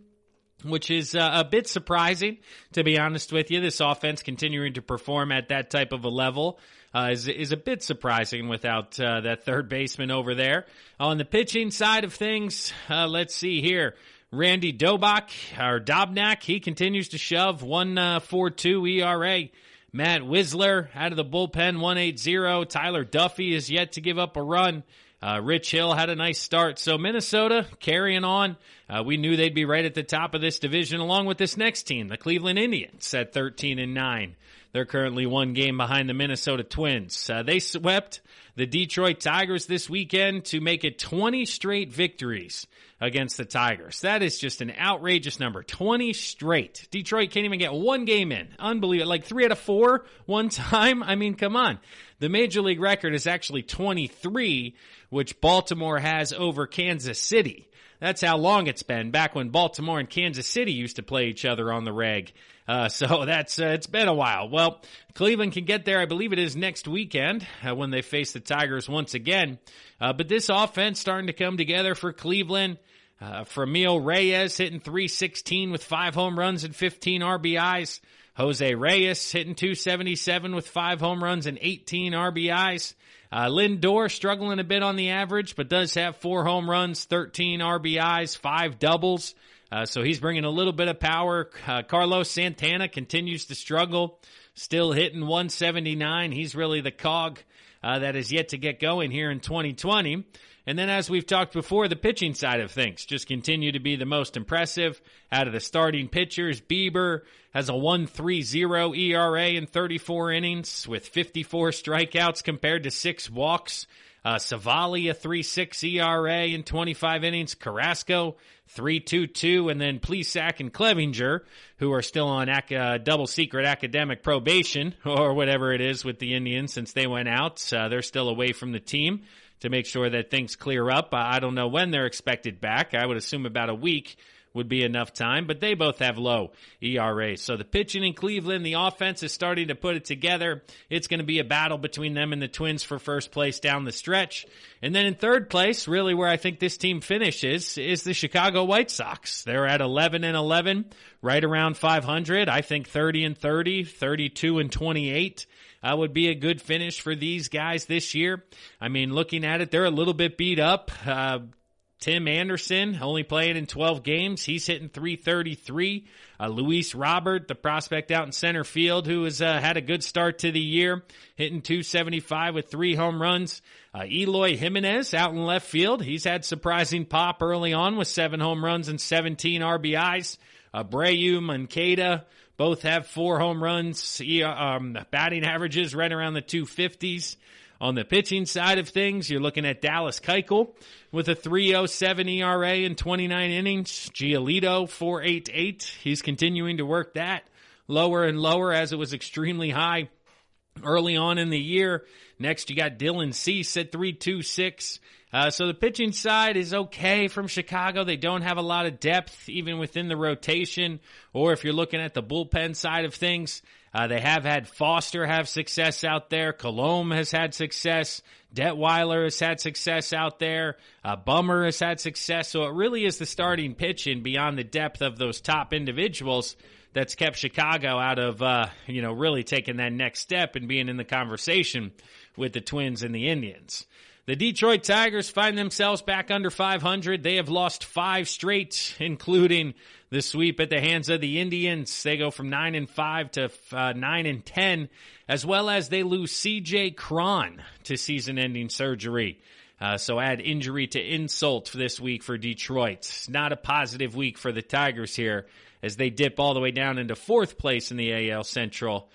which is a bit surprising, to be honest with you. This offense continuing to perform at that type of a level is a bit surprising without that third baseman over there. On the pitching side of things, let's see here. Randy Dobnak, he continues to shove, 1.42 ERA. Matt Wisler out of the bullpen, 1.80. Tyler Duffy is yet to give up a run. Rich Hill had a nice start. So Minnesota carrying on. We knew they'd be right at the top of this division along with this next team, the Cleveland Indians at 13-9. They're currently 1 game behind the Minnesota Twins. They swept the Detroit Tigers this weekend to make it 20 straight victories against the Tigers. That is just an outrageous number. 20 straight. Detroit can't even get 1 game in. Unbelievable. Like 3 out of 4 one time. I mean, come on. The Major League record is actually 23, which Baltimore has over Kansas City. That's how long it's been, back when Baltimore and Kansas City used to play each other on the reg. So that's it's been a while. Well, Cleveland can get there. I believe it is next weekend when they face the Tigers once again. But this offense starting to come together for Cleveland. Framil Reyes hitting .316 with 5 home runs and 15 RBIs. Jose Reyes hitting .277 with 5 home runs and 18 RBIs. Lindor struggling a bit on the average, but does have 4 home runs, 13 RBIs, 5 doubles. So he's bringing a little bit of power. Carlos Santana continues to struggle, still hitting .179. He's really the cog that is yet to get going here in 2020. And then, as we've talked before, the pitching side of things just continue to be the most impressive. Out of the starting pitchers, Bieber has a 1.30 ERA in 34 innings with 54 strikeouts compared to 6 walks. Savali, a 3.6 ERA in 25 innings. Carrasco, 3.22. And then Plesac and Clevinger, who are still on double secret academic probation, or whatever it is with the Indians since they went out. They're still away from the team to make sure that things clear up. I don't know when they're expected back. I would assume about a week would be enough time, but they both have low ERAs. So the pitching in Cleveland, the offense is starting to put it together. It's going to be a battle between them and the Twins for first place down the stretch. And then in third place, really where I think this team finishes, is the Chicago White Sox. They're at 11-11, right around 500. I think 30-30, 32-28. Would be a good finish for these guys this year. I mean, looking at it, they're a little bit beat up. Tim Anderson, only playing in 12 games. He's hitting .333. Luis Robert, the prospect out in center field, who has had a good start to the year, hitting .275 with 3 home runs. Eloy Jimenez out in left field. He's had surprising pop early on with 7 home runs and 17 RBIs. Abreu, Moncada, both have 4 home runs. Batting averages right around the 250s. On the pitching side of things, you're looking at Dallas Keuchel with a 3.07 ERA in 29 innings. Giolito, 4.88. He's continuing to work that lower and lower as it was extremely high early on in the year. Next, you got Dylan Cease at 3.26. So the pitching side is okay from Chicago. They don't have a lot of depth even within the rotation. Or if you're looking at the bullpen side of things, they have had Foster have success out there. Colomb has had success. Detweiler has had success out there. Bummer has had success. So it really is the starting pitching beyond the depth of those top individuals that's kept Chicago out of, really taking that next step and being in the conversation with the Twins and the Indians. The Detroit Tigers find themselves back under 500. They have lost 5 straight, including the sweep at the hands of the Indians. They go from 9-5 to 9-10, as well as they lose C.J. Cron to season-ending surgery. So add injury to insult this week for Detroit. Not a positive week for the Tigers here as they dip all the way down into 4th place in the AL Central.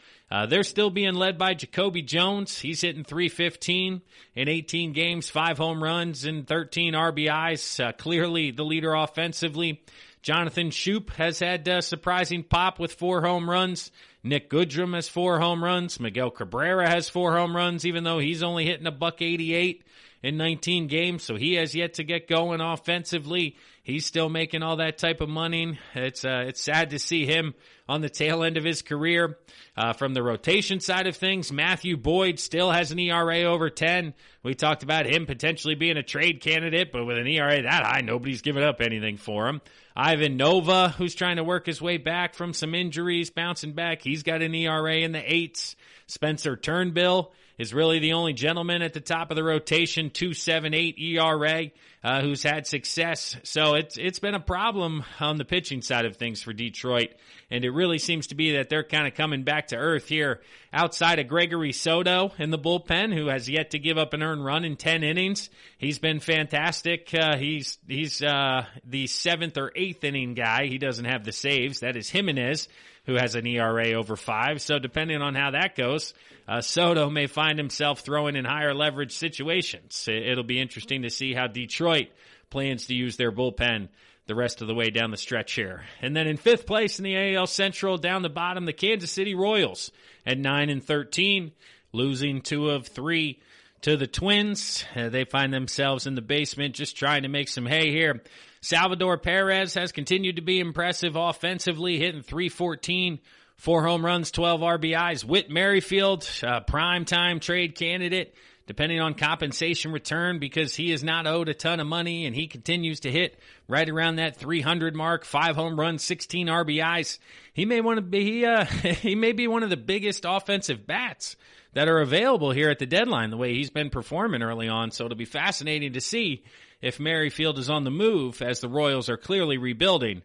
They're still being led by Jacoby Jones. He's hitting .315 in 18 games, 5 home runs and 13 RBIs. Clearly the leader offensively. Jonathan Shoup has had surprising pop with 4 home runs. Nick Goodrum has 4 home runs. Miguel Cabrera has 4 home runs, even though he's only hitting $188 in 19 games, so he has yet to get going offensively. He's still making all that type of money. It's sad to see him on the tail end of his career. From the rotation side of things, Matthew Boyd still has an ERA over 10. We talked about him potentially being a trade candidate, but with an ERA that high, nobody's giving up anything for him. Ivan Nova, who's trying to work his way back from some injuries, bouncing back. He's got an ERA in the 8s. Spencer Turnbull is really the only gentleman at the top of the rotation, 2.78 ERA, who's had success. So it's been a problem on the pitching side of things for Detroit, and it really seems to be that they're kind of coming back to earth here outside of Gregory Soto in the bullpen, who has yet to give up an earned run in 10 innings. He's been fantastic. He's the 7th or 8th inning guy. He doesn't have the saves. That is Jimenez, who has an ERA over 5. So depending on how that goes, Soto may find himself throwing in higher leverage situations. It'll be interesting to see how Detroit plans to use their bullpen the rest of the way down the stretch here. And then in 5th place in the AL Central, down the bottom, the Kansas City Royals at 9-13, losing 2 of 3 to the Twins. They find themselves in the basement just trying to make some hay here. Salvador Perez has continued to be impressive offensively, hitting .314, 4 home runs, 12 RBIs. Whit Merrifield, primetime trade candidate, depending on compensation return, because he is not owed a ton of money, and he continues to hit right around that 300 mark, 5 home runs, 16 RBIs. He may be one of the biggest offensive bats that are available here at the deadline, the way he's been performing early on. So it'll be fascinating to see if Merrifield is on the move, as the Royals are clearly rebuilding.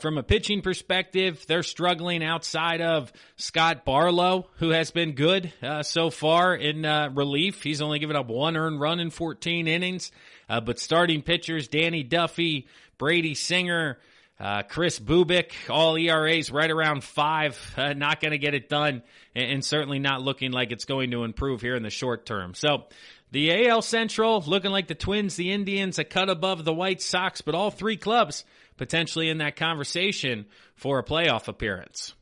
From a pitching perspective, they're struggling outside of Scott Barlow, who has been good so far in relief. He's only given up 1 earned run in 14 innings. But starting pitchers, Danny Duffy, Brady Singer, Chris Bubik, all ERAs right around 5, not going to get it done, and certainly not looking like it's going to improve here in the short term. So the AL Central looking like the Twins, the Indians, a cut above the White Sox, but all 3 clubs potentially in that conversation for a playoff appearance.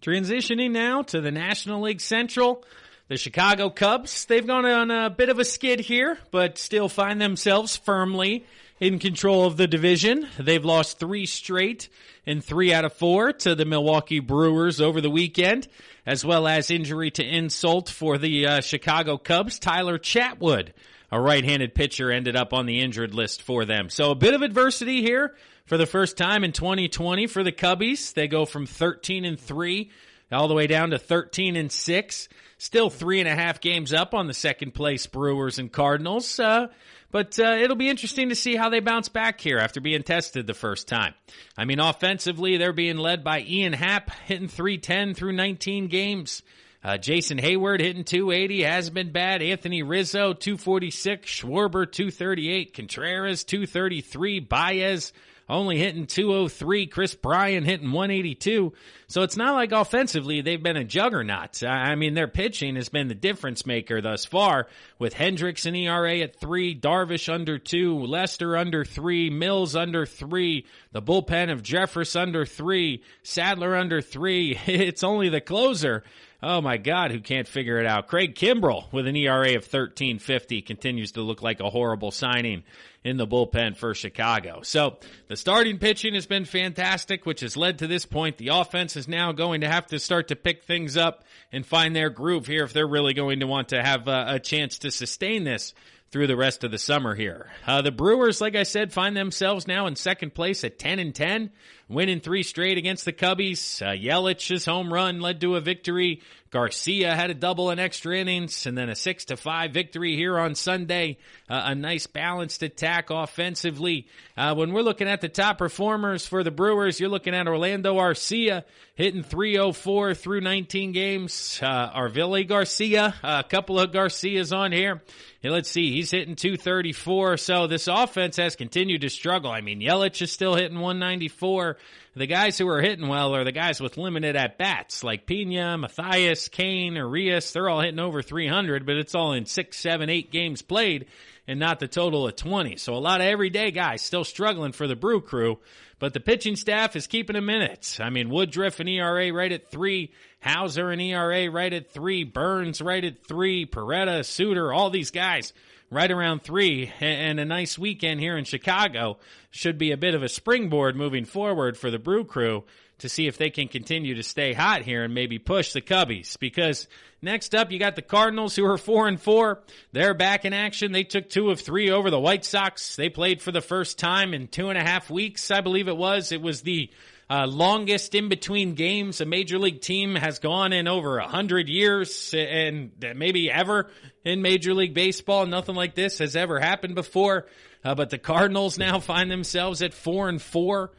Transitioning now to the National League Central, the Chicago Cubs, they've gone on a bit of a skid here, but still find themselves firmly in control of the division. They've lost 3 straight in 3 out of 4 to the Milwaukee Brewers over the weekend, as well as injury to insult for the Chicago Cubs. Tyler Chatwood, a right-handed pitcher, ended up on the injured list for them. So a bit of adversity here for the first time in 2020 for the Cubbies. They go from 13-3 all the way down to 13-6. Still 3.5 games up on the second place Brewers and Cardinals. But it'll be interesting to see how they bounce back here after being tested the first time. I mean, offensively, they're being led by Ian Happ, hitting .310 through 19 games. Jason Hayward hitting .280, hasn't been bad. Anthony Rizzo, .246. Schwarber, .238. Contreras, .233. Baez, only hitting .203. Chris Bryan hitting .182. So it's not like offensively they've been a juggernaut. I mean, their pitching has been the difference maker thus far, with Hendricks an ERA at 3, Darvish under 2, Lester under 3, Mills under 3, the bullpen of Jeffress under 3, Sadler under 3. It's only the closer, oh my God, who can't figure it out. Craig Kimbrell with an ERA of 13.50 continues to look like a horrible signing in the bullpen for Chicago. So the starting pitching has been fantastic, which has led to this point. The offense is now going to have to start to pick things up and find their groove here if they're really going to want to have a chance to sustain this through the rest of the summer here. The Brewers, like I said, find themselves now in second place at 10-10, winning 3 straight against the Cubbies. Yelich's home run led to a victory. Garcia had a double in extra innings, and then a 6-5 victory here on Sunday. A nice balanced attack offensively. When we're looking at the top performers for the Brewers, you're looking at Orlando Arcia hitting .304 through 19 games. Arvili Garcia, a couple of Garcias on here. And let's see, he's hitting .234. So this offense has continued to struggle. I mean, Yelich is still hitting .194. the guys who are hitting well are the guys with limited at-bats, like Pena, Mathias, Kane, Arias. They're all hitting over 300, but it's all in 6, 7, 8 games played and not the total of 20. So a lot of everyday guys still struggling for the Brew Crew, but the pitching staff is keeping them in it. I mean, Woodruff an ERA right at 3, Hauser an ERA right at 3, Burns right at 3, Peretta, Suter, all these guys right around 3, and a nice weekend here in Chicago should be a bit of a springboard moving forward for the Brew Crew to see if they can continue to stay hot here and maybe push the Cubbies. Because next up, you got the Cardinals, who are 4-4. They're back in action. They took 2 of 3 over the White Sox. They played for the first time in 2.5 weeks, I believe it was. It was the longest in-between games a Major League team has gone in over 100 years, and maybe ever in Major League Baseball. Nothing like this has ever happened before. But the Cardinals now find themselves at 4-4.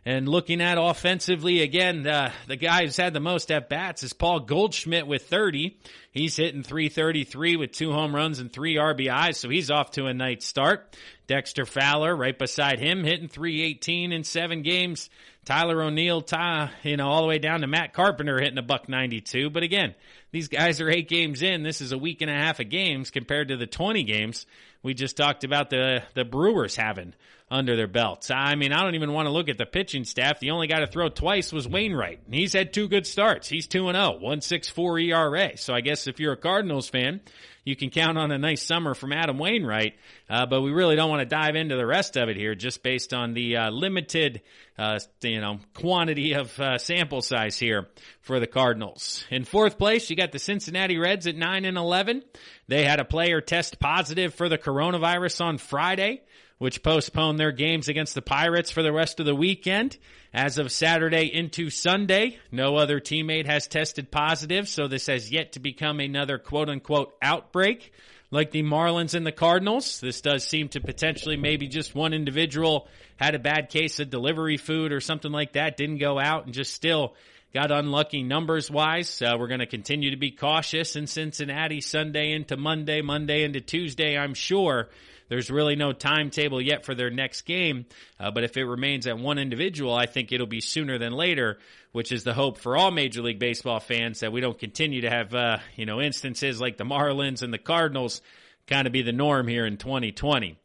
And looking at offensively, again, the guy who's had the most at-bats is Paul Goldschmidt with 30. He's hitting .333 with 2 home runs and 3 RBIs, so he's off to a nice start. Dexter Fowler right beside him, hitting .318 in 7 games. Tyler O'Neill, all the way down to Matt Carpenter hitting a .192. But again, these guys are 8 games in. This is a week and a half of games compared to the 20 games we just talked about the Brewers having under their belts. I mean, I don't even want to look at the pitching staff. The only guy to throw twice was Wainwright. He's had 2 good starts. He's 2-0, 1.64 ERA. So I guess if you're a Cardinals fan, you can count on a nice summer from Adam Wainwright. But we really don't want to dive into the rest of it here just based on the limited quantity of sample size here for the Cardinals. In 4th place, you got the Cincinnati Reds at 9-11. They had a player test positive for the coronavirus on Friday, which postponed their games against the Pirates for the rest of the weekend. As of Saturday into Sunday, no other teammate has tested positive, so this has yet to become another quote-unquote outbreak like the Marlins and the Cardinals. This does seem to potentially maybe just one individual had a bad case of delivery food or something like that, didn't go out and just still got unlucky numbers-wise. We're going to continue to be cautious in Cincinnati Sunday into Monday, Monday into Tuesday, I'm sure. There's really no timetable yet for their next game, but if it remains at one individual, I think it'll be sooner than later, which is the hope for all Major League Baseball fans, that we don't continue to have, instances like the Marlins and the Cardinals kind of be the norm here in 2020.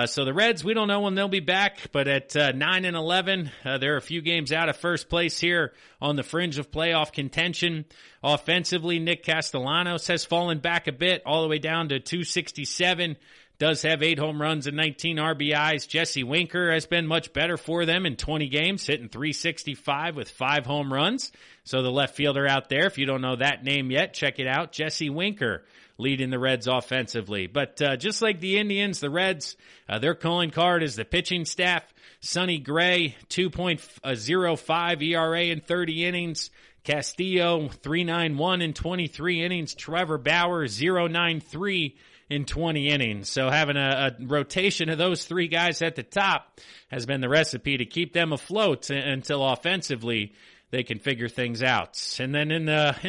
So the Reds, we don't know when they'll be back, but at 9-11, they're a few games out of first place here on the fringe of playoff contention. Offensively, Nick Castellanos has fallen back a bit, all the way down to 267. Does have 8 home runs and 19 RBIs. Jesse Winker has been much better for them in 20 games, hitting .365 with 5 home runs. So the left fielder out there, if you don't know that name yet, check it out. Jesse Winker leading the Reds offensively. But just like the Indians, the Reds, their calling card is the pitching staff. Sonny Gray, 2.05 ERA in 30 innings. Castillo, 3.91 in 23 innings. Trevor Bauer, 0.93 in 20 innings. So having a rotation of those 3 guys at the top has been the recipe to keep them afloat until offensively they can figure things out. And then in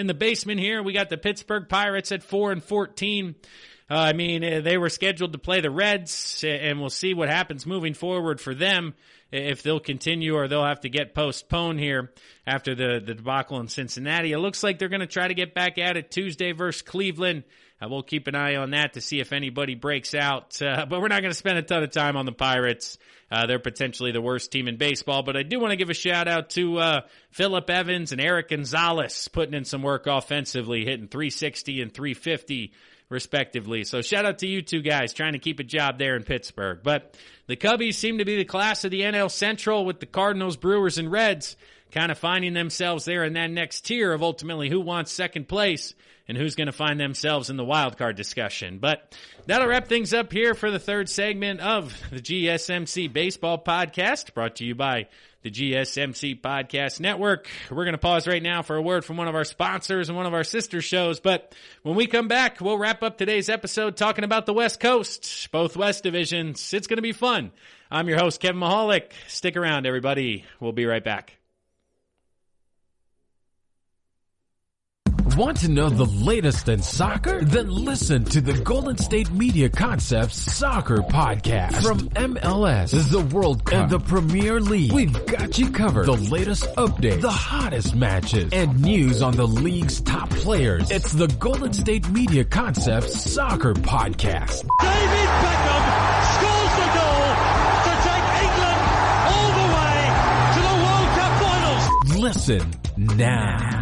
the basement here, we got the Pittsburgh Pirates at 4-14. They were scheduled to play the Reds, and we'll see what happens moving forward for them, if they'll continue or they'll have to get postponed here after the debacle in Cincinnati. It looks like they're going to try to get back at it Tuesday versus Cleveland. We'll keep an eye on that to see if anybody breaks out. But we're not going to spend a ton of time on the Pirates. They're potentially the worst team in baseball. But I do want to give a shout-out to Phillip Evans and Eric Gonzalez putting in some work offensively, hitting .360 and .350 respectively. So shout-out to you 2 guys trying to keep a job there in Pittsburgh. But the Cubbies seem to be the class of the NL Central, with the Cardinals, Brewers, and Reds kind of finding themselves there in that next tier of ultimately who wants second place and who's going to find themselves in the wild card discussion. But that'll wrap things up here for the 3rd segment of the GSMC Baseball Podcast, brought to you by the GSMC Podcast Network. We're going to pause right now for a word from one of our sponsors and one of our sister shows. But when we come back, we'll wrap up today's episode talking about the West Coast, both West divisions. It's going to be fun. I'm your host, Kevin Mahalik. Stick around, everybody. We'll be right back. Want to know the latest in soccer? Then listen to the Golden State Media Concepts Soccer Podcast. From MLS, the World Cup, and the Premier League, we've got you covered. The latest updates, the hottest matches, and news on the league's top players. It's the Golden State Media Concepts Soccer Podcast. David Beckham scores the goal to take England all the way to the World Cup finals. Listen now.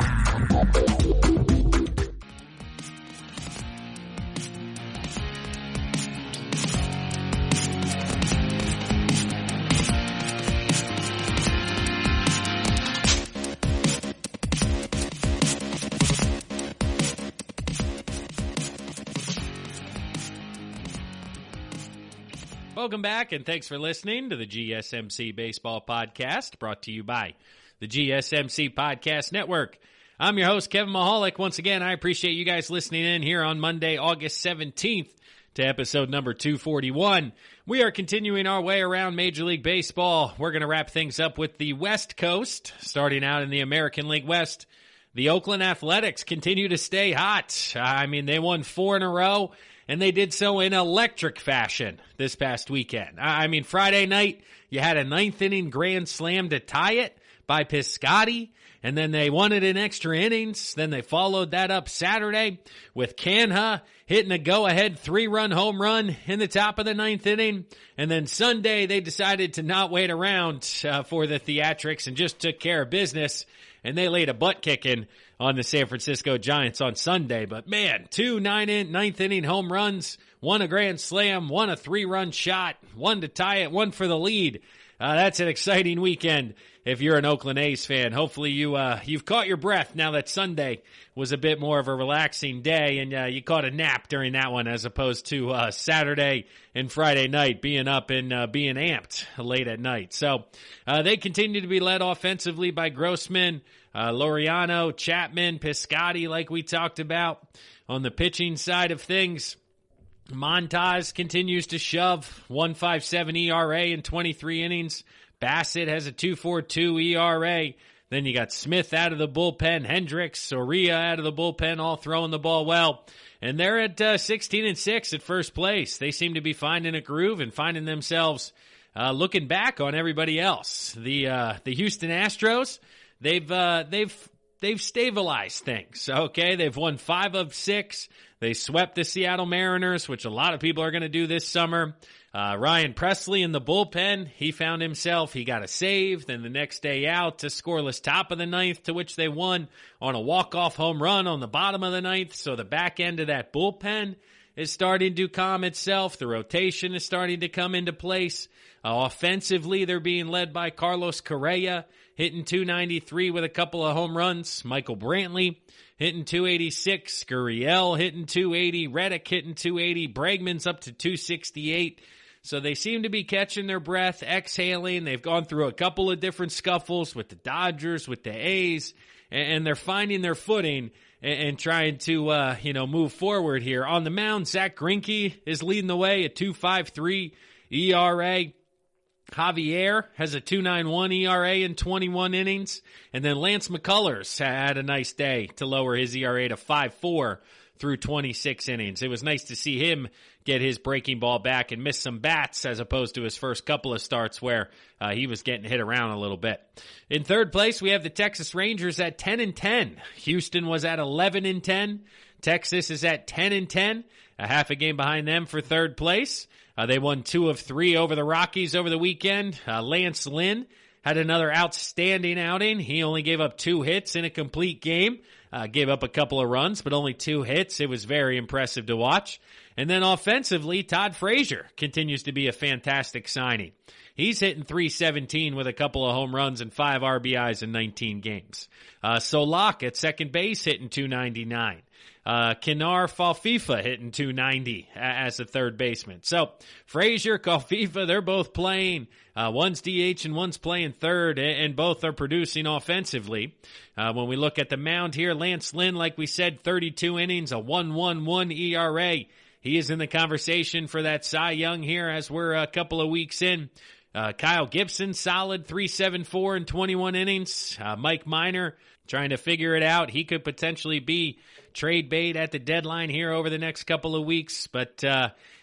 Welcome back, and thanks for listening to the GSMC Baseball Podcast, brought to you by the GSMC Podcast Network. I'm your host, Kevin Mahalik. Once again, I appreciate you guys listening in here on Monday, August 17th to episode number 241. We are continuing our way around Major League Baseball. We're going to wrap things up with the West Coast, starting out in the American League West. The Oakland Athletics continue to stay hot. I mean, they won 4 in a row. And they did so in electric fashion this past weekend. I mean, Friday night, you had a 9th inning grand slam to tie it by Piscotty, and then they won it in extra innings. Then they followed that up Saturday with Canha hitting a go-ahead 3-run home run in the top of the 9th inning. And then Sunday, they decided to not wait around for the theatrics and just took care of business. And they laid a butt kicking on the San Francisco Giants on Sunday. But man, 2 ninth inning home runs, 1 a grand slam, 1 a 3-run shot, 1 to tie it, 1 for the lead. That's an exciting weekend if you're an Oakland A's fan. Hopefully you've caught your breath now that Sunday was a bit more of a relaxing day, and you caught a nap during that one as opposed to Saturday and Friday night being up and being amped late at night. So they continue to be led offensively by Grossman, Laureano, Chapman, Piscotty, like we talked about. On the pitching side of things, Montas continues to shove, 1.57 ERA in 23 innings. Bassett has a 2.42 ERA. Then you got Smith out of the bullpen, Hendricks, Soria out of the bullpen, all throwing the ball well. And they're at 16-6 at first place. They seem to be finding a groove and finding themselves looking back on everybody else. The Houston Astros, they've stabilized things. Okay, they've won 5 of 6. They swept the Seattle Mariners, which a lot of people are going to do this summer. Ryan Presley in the bullpen, he found himself, he got a save, then the next day out to scoreless top of the 9th, to which they won on a walk-off home run on the bottom of the 9th. So the back end of that bullpen is starting to calm itself. The rotation is starting to come into place. Offensively, they're being led by Carlos Correa, hitting .293 with a couple of home runs. Michael Brantley hitting .286. Gurriel hitting .280. Reddick hitting .280. Bregman's up to .268. So they seem to be catching their breath, exhaling. They've gone through a couple of different scuffles with the Dodgers, with the A's, and they're finding their footing and trying to, move forward here. On the mound, Zach Greinke is leading the way at 2.53 ERA. Javier has a 2.91 ERA in 21 innings. And then Lance McCullers had a nice day to lower his ERA to 5.4 through 26 innings. It was nice to see him get his breaking ball back and miss some bats as opposed to his first couple of starts where he was getting hit around a little bit. In third place, we have the Texas Rangers at 10-10. Houston was at 11-10. Texas is at 10-10, a half a game behind them for third place. They won 2 of 3 over the Rockies over the weekend. Lance Lynn had another outstanding outing. He only gave up 2 hits in a complete game. Gave up a couple of runs, but only 2 hits. It was very impressive to watch. And then offensively, Todd Frazier continues to be a fantastic signing. He's hitting .317 with a couple of home runs and 5 RBIs in 19 games. Solak at second base hitting .299. Kinar Falfifa hitting .290 as a third baseman. So Frazier, Falfifa, they're both playing. One's DH and one's playing third, and both are producing offensively. When we look at the mound here, Lance Lynn, like we said, 32 innings, a 1.11 ERA. He is in the conversation for that Cy Young here as we're a couple of weeks in Kyle Gibson, solid 3.74 in 21 innings. Mike Minor trying to figure it out. He could potentially be trade bait at the deadline here over the next couple of weeks, but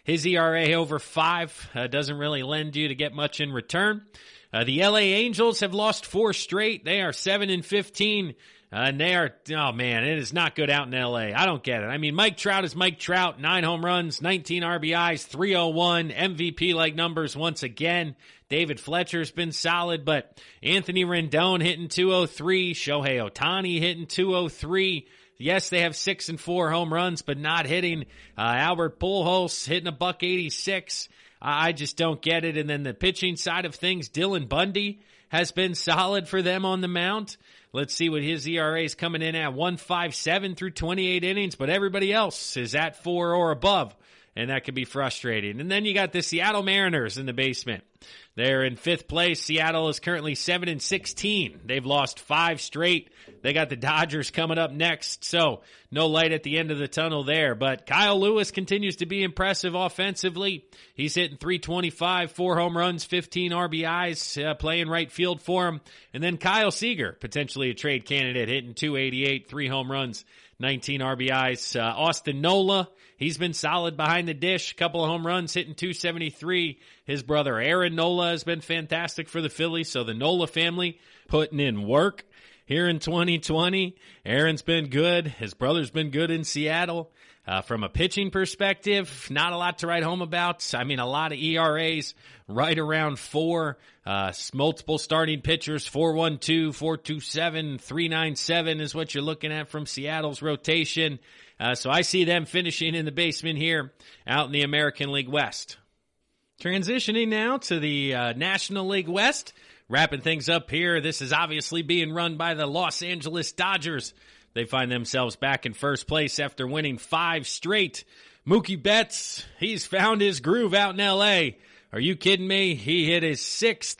his ERA over 5 doesn't really lend you to get much in return. The LA Angels have lost 4 straight. They are 7-15. And they are, oh man, it is not good out in LA. I don't get it. I mean, Mike Trout is Mike Trout, 9 home runs, 19 RBIs, 301, MVP-like numbers once again. David Fletcher's been solid, but Anthony Rendon hitting 203, Shohei Ohtani hitting 203. Yes, they have 6 and 4 home runs, but not hitting. Albert Pujols hitting $186. I just don't get it. And then the pitching side of things, Dylan Bundy has been solid for them on the mound. Let's see what his ERA is coming in at, 1.57 through 28 innings, but everybody else is at 4 or above, and that could be frustrating. And then you got the Seattle Mariners in the basement. They're in 5th place. Seattle is currently 7-16. They've lost 5 straight. They got the Dodgers coming up next, so no light at the end of the tunnel there. But Kyle Lewis continues to be impressive offensively. He's hitting 325, 4 home runs, 15 RBIs, playing right field for him. And then Kyle Seager, potentially a trade candidate, hitting 288, 3 home runs, 19 RBIs. Austin Nola, he's been solid behind the dish, a couple of home runs, hitting 273. His brother Aaron Nola has been fantastic for the Phillies, so the Nola family putting in work here in 2020. Aaron's been good. His brother's been good in Seattle. From a pitching perspective, not a lot to write home about. I mean, a lot of ERAs right around 4. Multiple starting pitchers, 4.12, 4.27, 3.97 is what you're looking at from Seattle's rotation. So I see them finishing in the basement here out in the American League West. Transitioning now to the National League West. Wrapping things up here, this is obviously being run by the Los Angeles Dodgers. They find themselves back in first place after winning 5 straight. Mookie Betts, he's found his groove out in L.A. Are you kidding me? He hit his 6th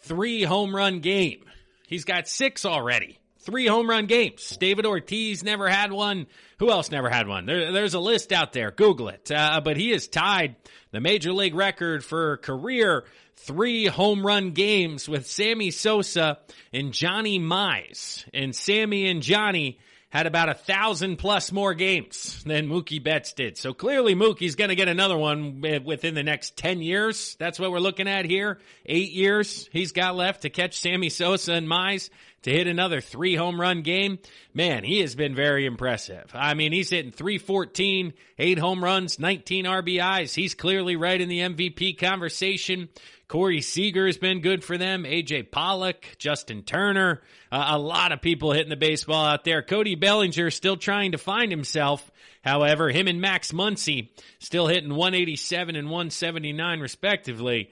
3-home run game. He's got 6 already. 3 home run games. David Ortiz never had one. Who else never had one? There's a list out there. Google it. But he has tied the Major League record for career 3 home run games with Sammy Sosa and Johnny Mize. And Sammy and Johnny had about 1,000 plus more games than Mookie Betts did. So clearly Mookie's going to get another one within the next 10 years. That's what we're looking at here. 8 years he's got left to catch Sammy Sosa and Mize to hit another 3 home run game. Man, he has been very impressive. I mean, he's hitting 314, 8 home runs, 19 RBIs. He's clearly right in the MVP conversation. Corey Seager has been good for them. A.J. Pollock, Justin Turner, a lot of people hitting the baseball out there. Cody Bellinger still trying to find himself. However, him and Max Muncy still hitting 187 and 179 respectively.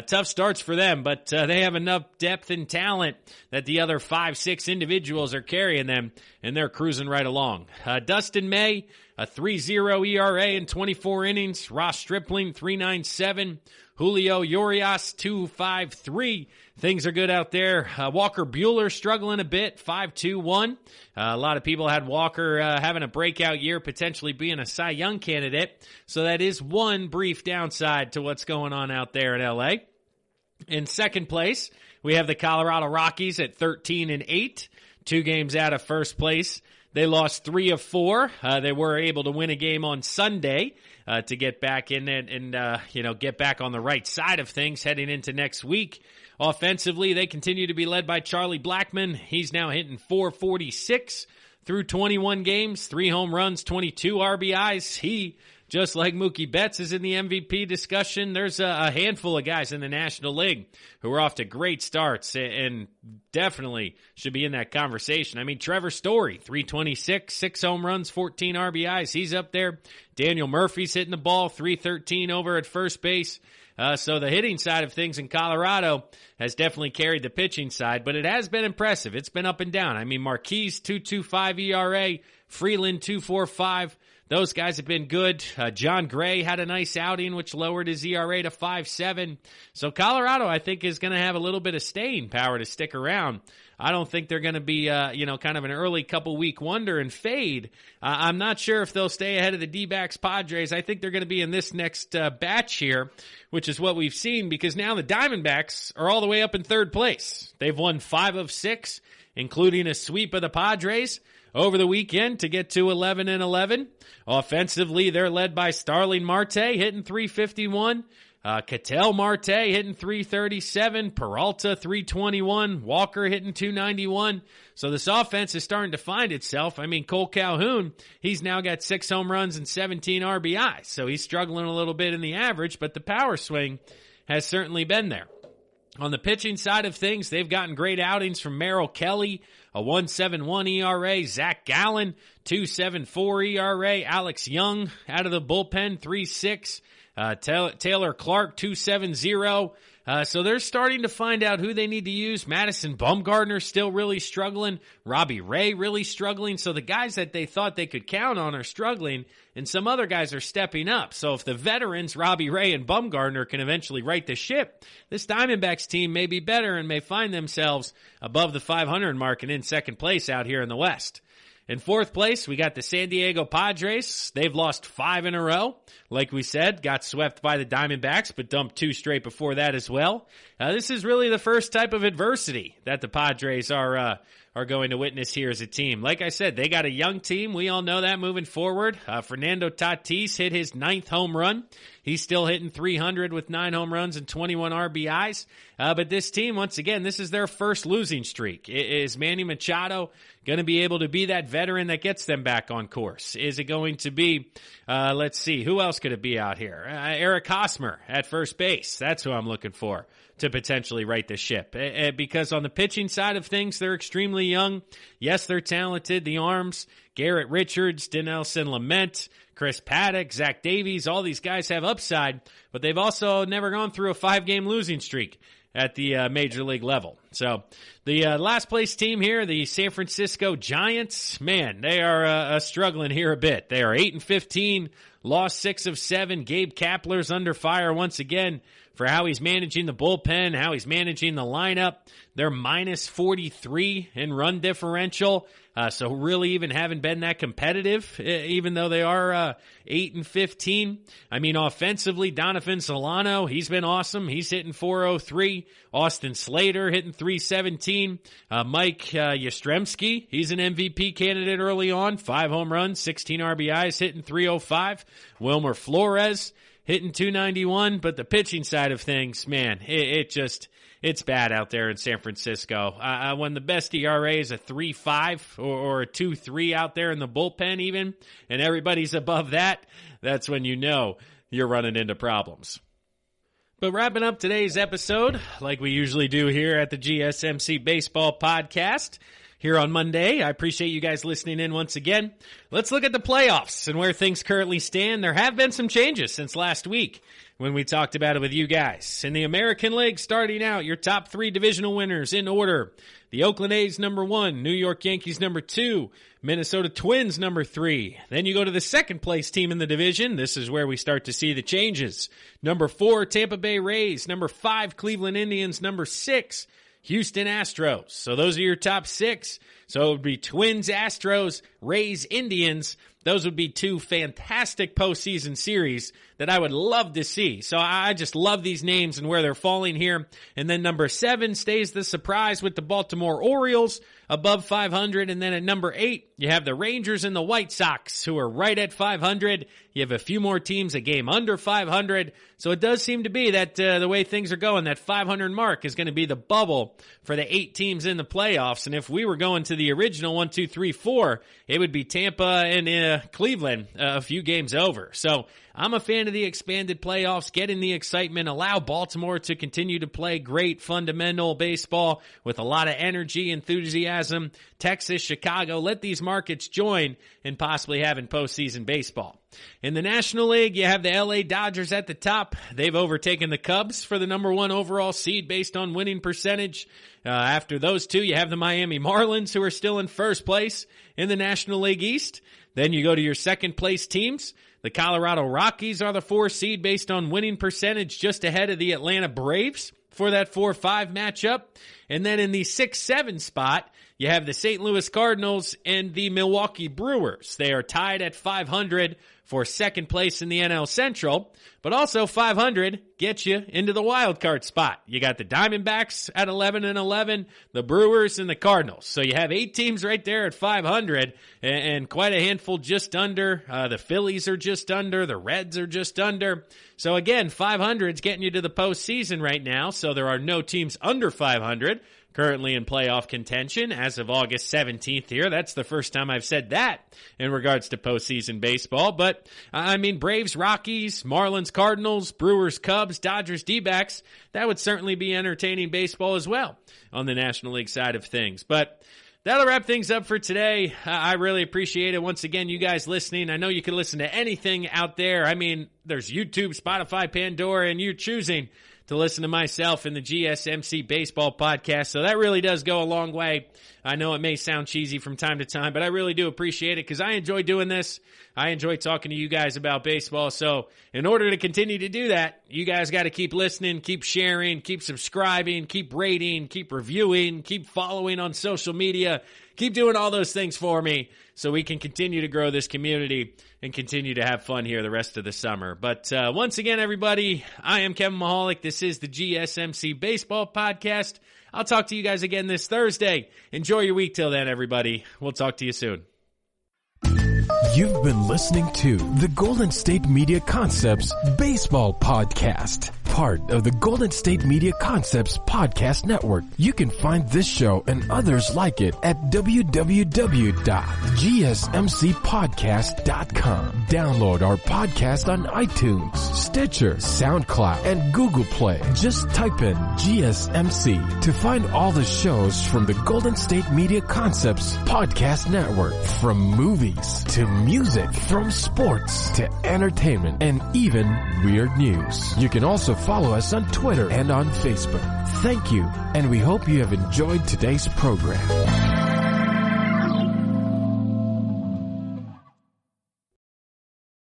Tough starts for them, but they have enough depth and talent that the other 5-6 individuals are carrying them, and they're cruising right along. Dustin May, a 3.0 ERA in 24 innings. Ross Stripling, 3.97. Julio Urias, 2.53. Things are good out there. Walker Buehler struggling a bit, 5.21. A lot of people had Walker having a breakout year, potentially being a Cy Young candidate. So that is one brief downside to what's going on out there in L.A. In second place, we have the Colorado Rockies at 13-8, 2 games out of first place. They lost 3 of 4. They were able to win a game on Sunday to get back in it and get back on the right side of things heading into next week. Offensively, they continue to be led by Charlie Blackmon. He's now hitting 446 through 21 games, 3 home runs, 22 RBIs. He, just like Mookie Betts, is in the MVP discussion. There's a handful of guys in the National League who are off to great starts and definitely should be in that conversation. I mean, Trevor Story, 326, 6 home runs, 14 RBIs. He's up there. Daniel Murphy's hitting the ball, 313 over at first base. So the hitting side of things in Colorado has definitely carried the pitching side, but it has been impressive. It's been up and down. I mean, Marquise, 2.25 ERA, Freeland, 2.45. Those guys have been good. John Gray had a nice outing, which lowered his ERA to 5.7. So Colorado, I think, is going to have a little bit of staying power to stick around. I don't think they're going to be, kind of an early couple week wonder and fade. I'm not sure if they'll stay ahead of the D-backs Padres. I think they're going to be in this next batch here, which is what we've seen, because now the Diamondbacks are all the way up in third place. They've won 5 of 6, including a sweep of the Padres over the weekend to get to 11-11. Offensively, they're led by Starling Marte hitting .351. Ketel Marte hitting .337, Peralta .321, Walker hitting .291. So this offense is starting to find itself. I mean, Cole Calhoun, he's now got 6 home runs and 17 RBIs. So he's struggling a little bit in the average, but the power swing has certainly been there. On the pitching side of things, they've gotten great outings from Merrill Kelly, a 1.71 ERA, Zach Gallen, 2.74 ERA, Alex Young out of the bullpen, 3.6. Taylor Clark, 2.70. So they're starting to find out who they need to use. Madison Bumgarner still really struggling. Robbie Ray really struggling. So the guys that they thought they could count on are struggling, and some other guys are stepping up. So if the veterans, Robbie Ray and Bumgarner, can eventually right the ship, this Diamondbacks team may be better and may find themselves above the 500 mark and in second place out here in the West. In fourth place, we got the San Diego Padres. They've lost 5 in a row. Like we said, got swept by the Diamondbacks, but dumped 2 straight before that as well. This is really the first type of adversity that the Padres are going to witness here as a team. Like I said, they got a young team. We all know that moving forward. Fernando Tatis hit his 9th home run. He's still hitting .300 with 9 home runs and 21 RBIs. But this team, once again, this is their first losing streak. Is Manny Machado going to be able to be that veteran that gets them back on course? Is it going to be, let's see, who else could it be out here? Eric Hosmer at first base. That's who I'm looking for to potentially right the ship. Because on the pitching side of things, they're extremely young. Yes, they're talented. The arms, Garrett Richards, Dinelson Lamet, Chris Paddock, Zach Davies, all these guys have upside, but they've also never gone through a 5-game losing streak at the major league level. So the last place team here, the San Francisco Giants, man, they are struggling here a bit. They are 8-15, lost 6 of 7. Gabe Kapler's under fire once again for how he's managing the bullpen, how he's managing the lineup. They're minus 43 in run differential. So really even haven't been that competitive, even though they are 8-15. I mean, offensively, Donovan Solano, he's been awesome. He's hitting .403. Austin Slater hitting .317. Mike Yastrzemski, he's an MVP candidate early on. 5 home runs, 16 RBIs, hitting .305. Wilmer Flores hitting .291. But the pitching side of things, man, it's bad out there in San Francisco. When the best ERA is a 3.5 or a 2.3 out there in the bullpen even, and everybody's above that, that's when you know you're running into problems. But wrapping up today's episode, like we usually do here at the GSMC Baseball Podcast, here on Monday. I appreciate you guys listening in once again. Let's look at the playoffs and where things currently stand. There have been some changes since last week when we talked about it with you guys. In the American League, starting out, your top 3 divisional winners in order. The Oakland A's number 1, New York Yankees number 2, Minnesota Twins number 3. Then you go to the second place team in the division. This is where we start to see the changes. Number 4, Tampa Bay Rays. Number 5, Cleveland Indians. Number 6, Houston Astros. So those are your top 6. So it would be Twins, Astros, Rays, Indians. Those would be 2 fantastic postseason series that I would love to see. So I just love these names and where they're falling here. And then number 7 stays the surprise with the Baltimore Orioles above 500. And then at number 8, you have the Rangers and the White Sox who are right at 500. You have a few more teams a game under 500. So it does seem to be that the way things are going, that 500 mark is going to be the bubble for the 8 teams in the playoffs. And if we were going to the original 1, 2, 3, 4, it would be Tampa and Cleveland a few games over. So I'm a fan of the expanded playoffs, getting the excitement, allow Baltimore to continue to play great fundamental baseball with a lot of energy, enthusiasm. Texas, Chicago, let these markets join in possibly having postseason baseball. In the National League, you have the LA Dodgers at the top. They've overtaken the Cubs for the number 1 overall seed based on winning percentage. After those 2, you have the Miami Marlins, who are still in first place in the National League East. Then you go to your second place teams. The Colorado Rockies are the 4 seed based on winning percentage, just ahead of the Atlanta Braves. for that 4-5 matchup. And then in the 6-7 spot, you have the St. Louis Cardinals and the Milwaukee Brewers. They are tied at 500 for second place in the NL Central, but also 500 gets you into the wild card spot. You got the Diamondbacks at 11-11, the Brewers and the Cardinals. So you have 8 teams right there at 500 and quite a handful just under. The Phillies are just under. The Reds are just under. So again, 500 is getting you to the postseason right now. So there are no teams under 500 currently in playoff contention as of August 17th here. That's the first time I've said that in regards to postseason baseball. But, I mean, Braves, Rockies, Marlins, Cardinals, Brewers, Cubs, Dodgers, D-backs, that would certainly be entertaining baseball as well on the National League side of things. But that'll wrap things up for today. I really appreciate it. Once again, you guys listening. I know you can listen to anything out there. I mean, there's YouTube, Spotify, Pandora, and you're choosing to listen to myself in the GSMC Baseball Podcast. So that really does go a long way. I know it may sound cheesy from time to time, but I really do appreciate it because I enjoy doing this. I enjoy talking to you guys about baseball. So in order to continue to do that, you guys got to keep listening, keep sharing, keep subscribing, keep rating, keep reviewing, keep following on social media, keep doing all those things for me so we can continue to grow this community and continue to have fun here the rest of the summer. But once again, everybody, I am Kevin Mahalik. This is the GSMC Baseball Podcast. I'll talk to you guys again this Thursday. Enjoy your week till then, everybody. We'll talk to you soon. You've been listening to the Golden State Media Concepts Baseball Podcast, part of the Golden State Media Concepts Podcast Network. You can find this show and others like it at www.gsmcpodcast.com. Download our podcast on iTunes, Stitcher, SoundCloud, and Google Play. Just type in GSMC to find all the shows from the Golden State Media Concepts Podcast Network, from movies to music, from sports to entertainment, and even weird news. You can also follow us on Twitter and on Facebook. Thank you, and we hope you have enjoyed today's program.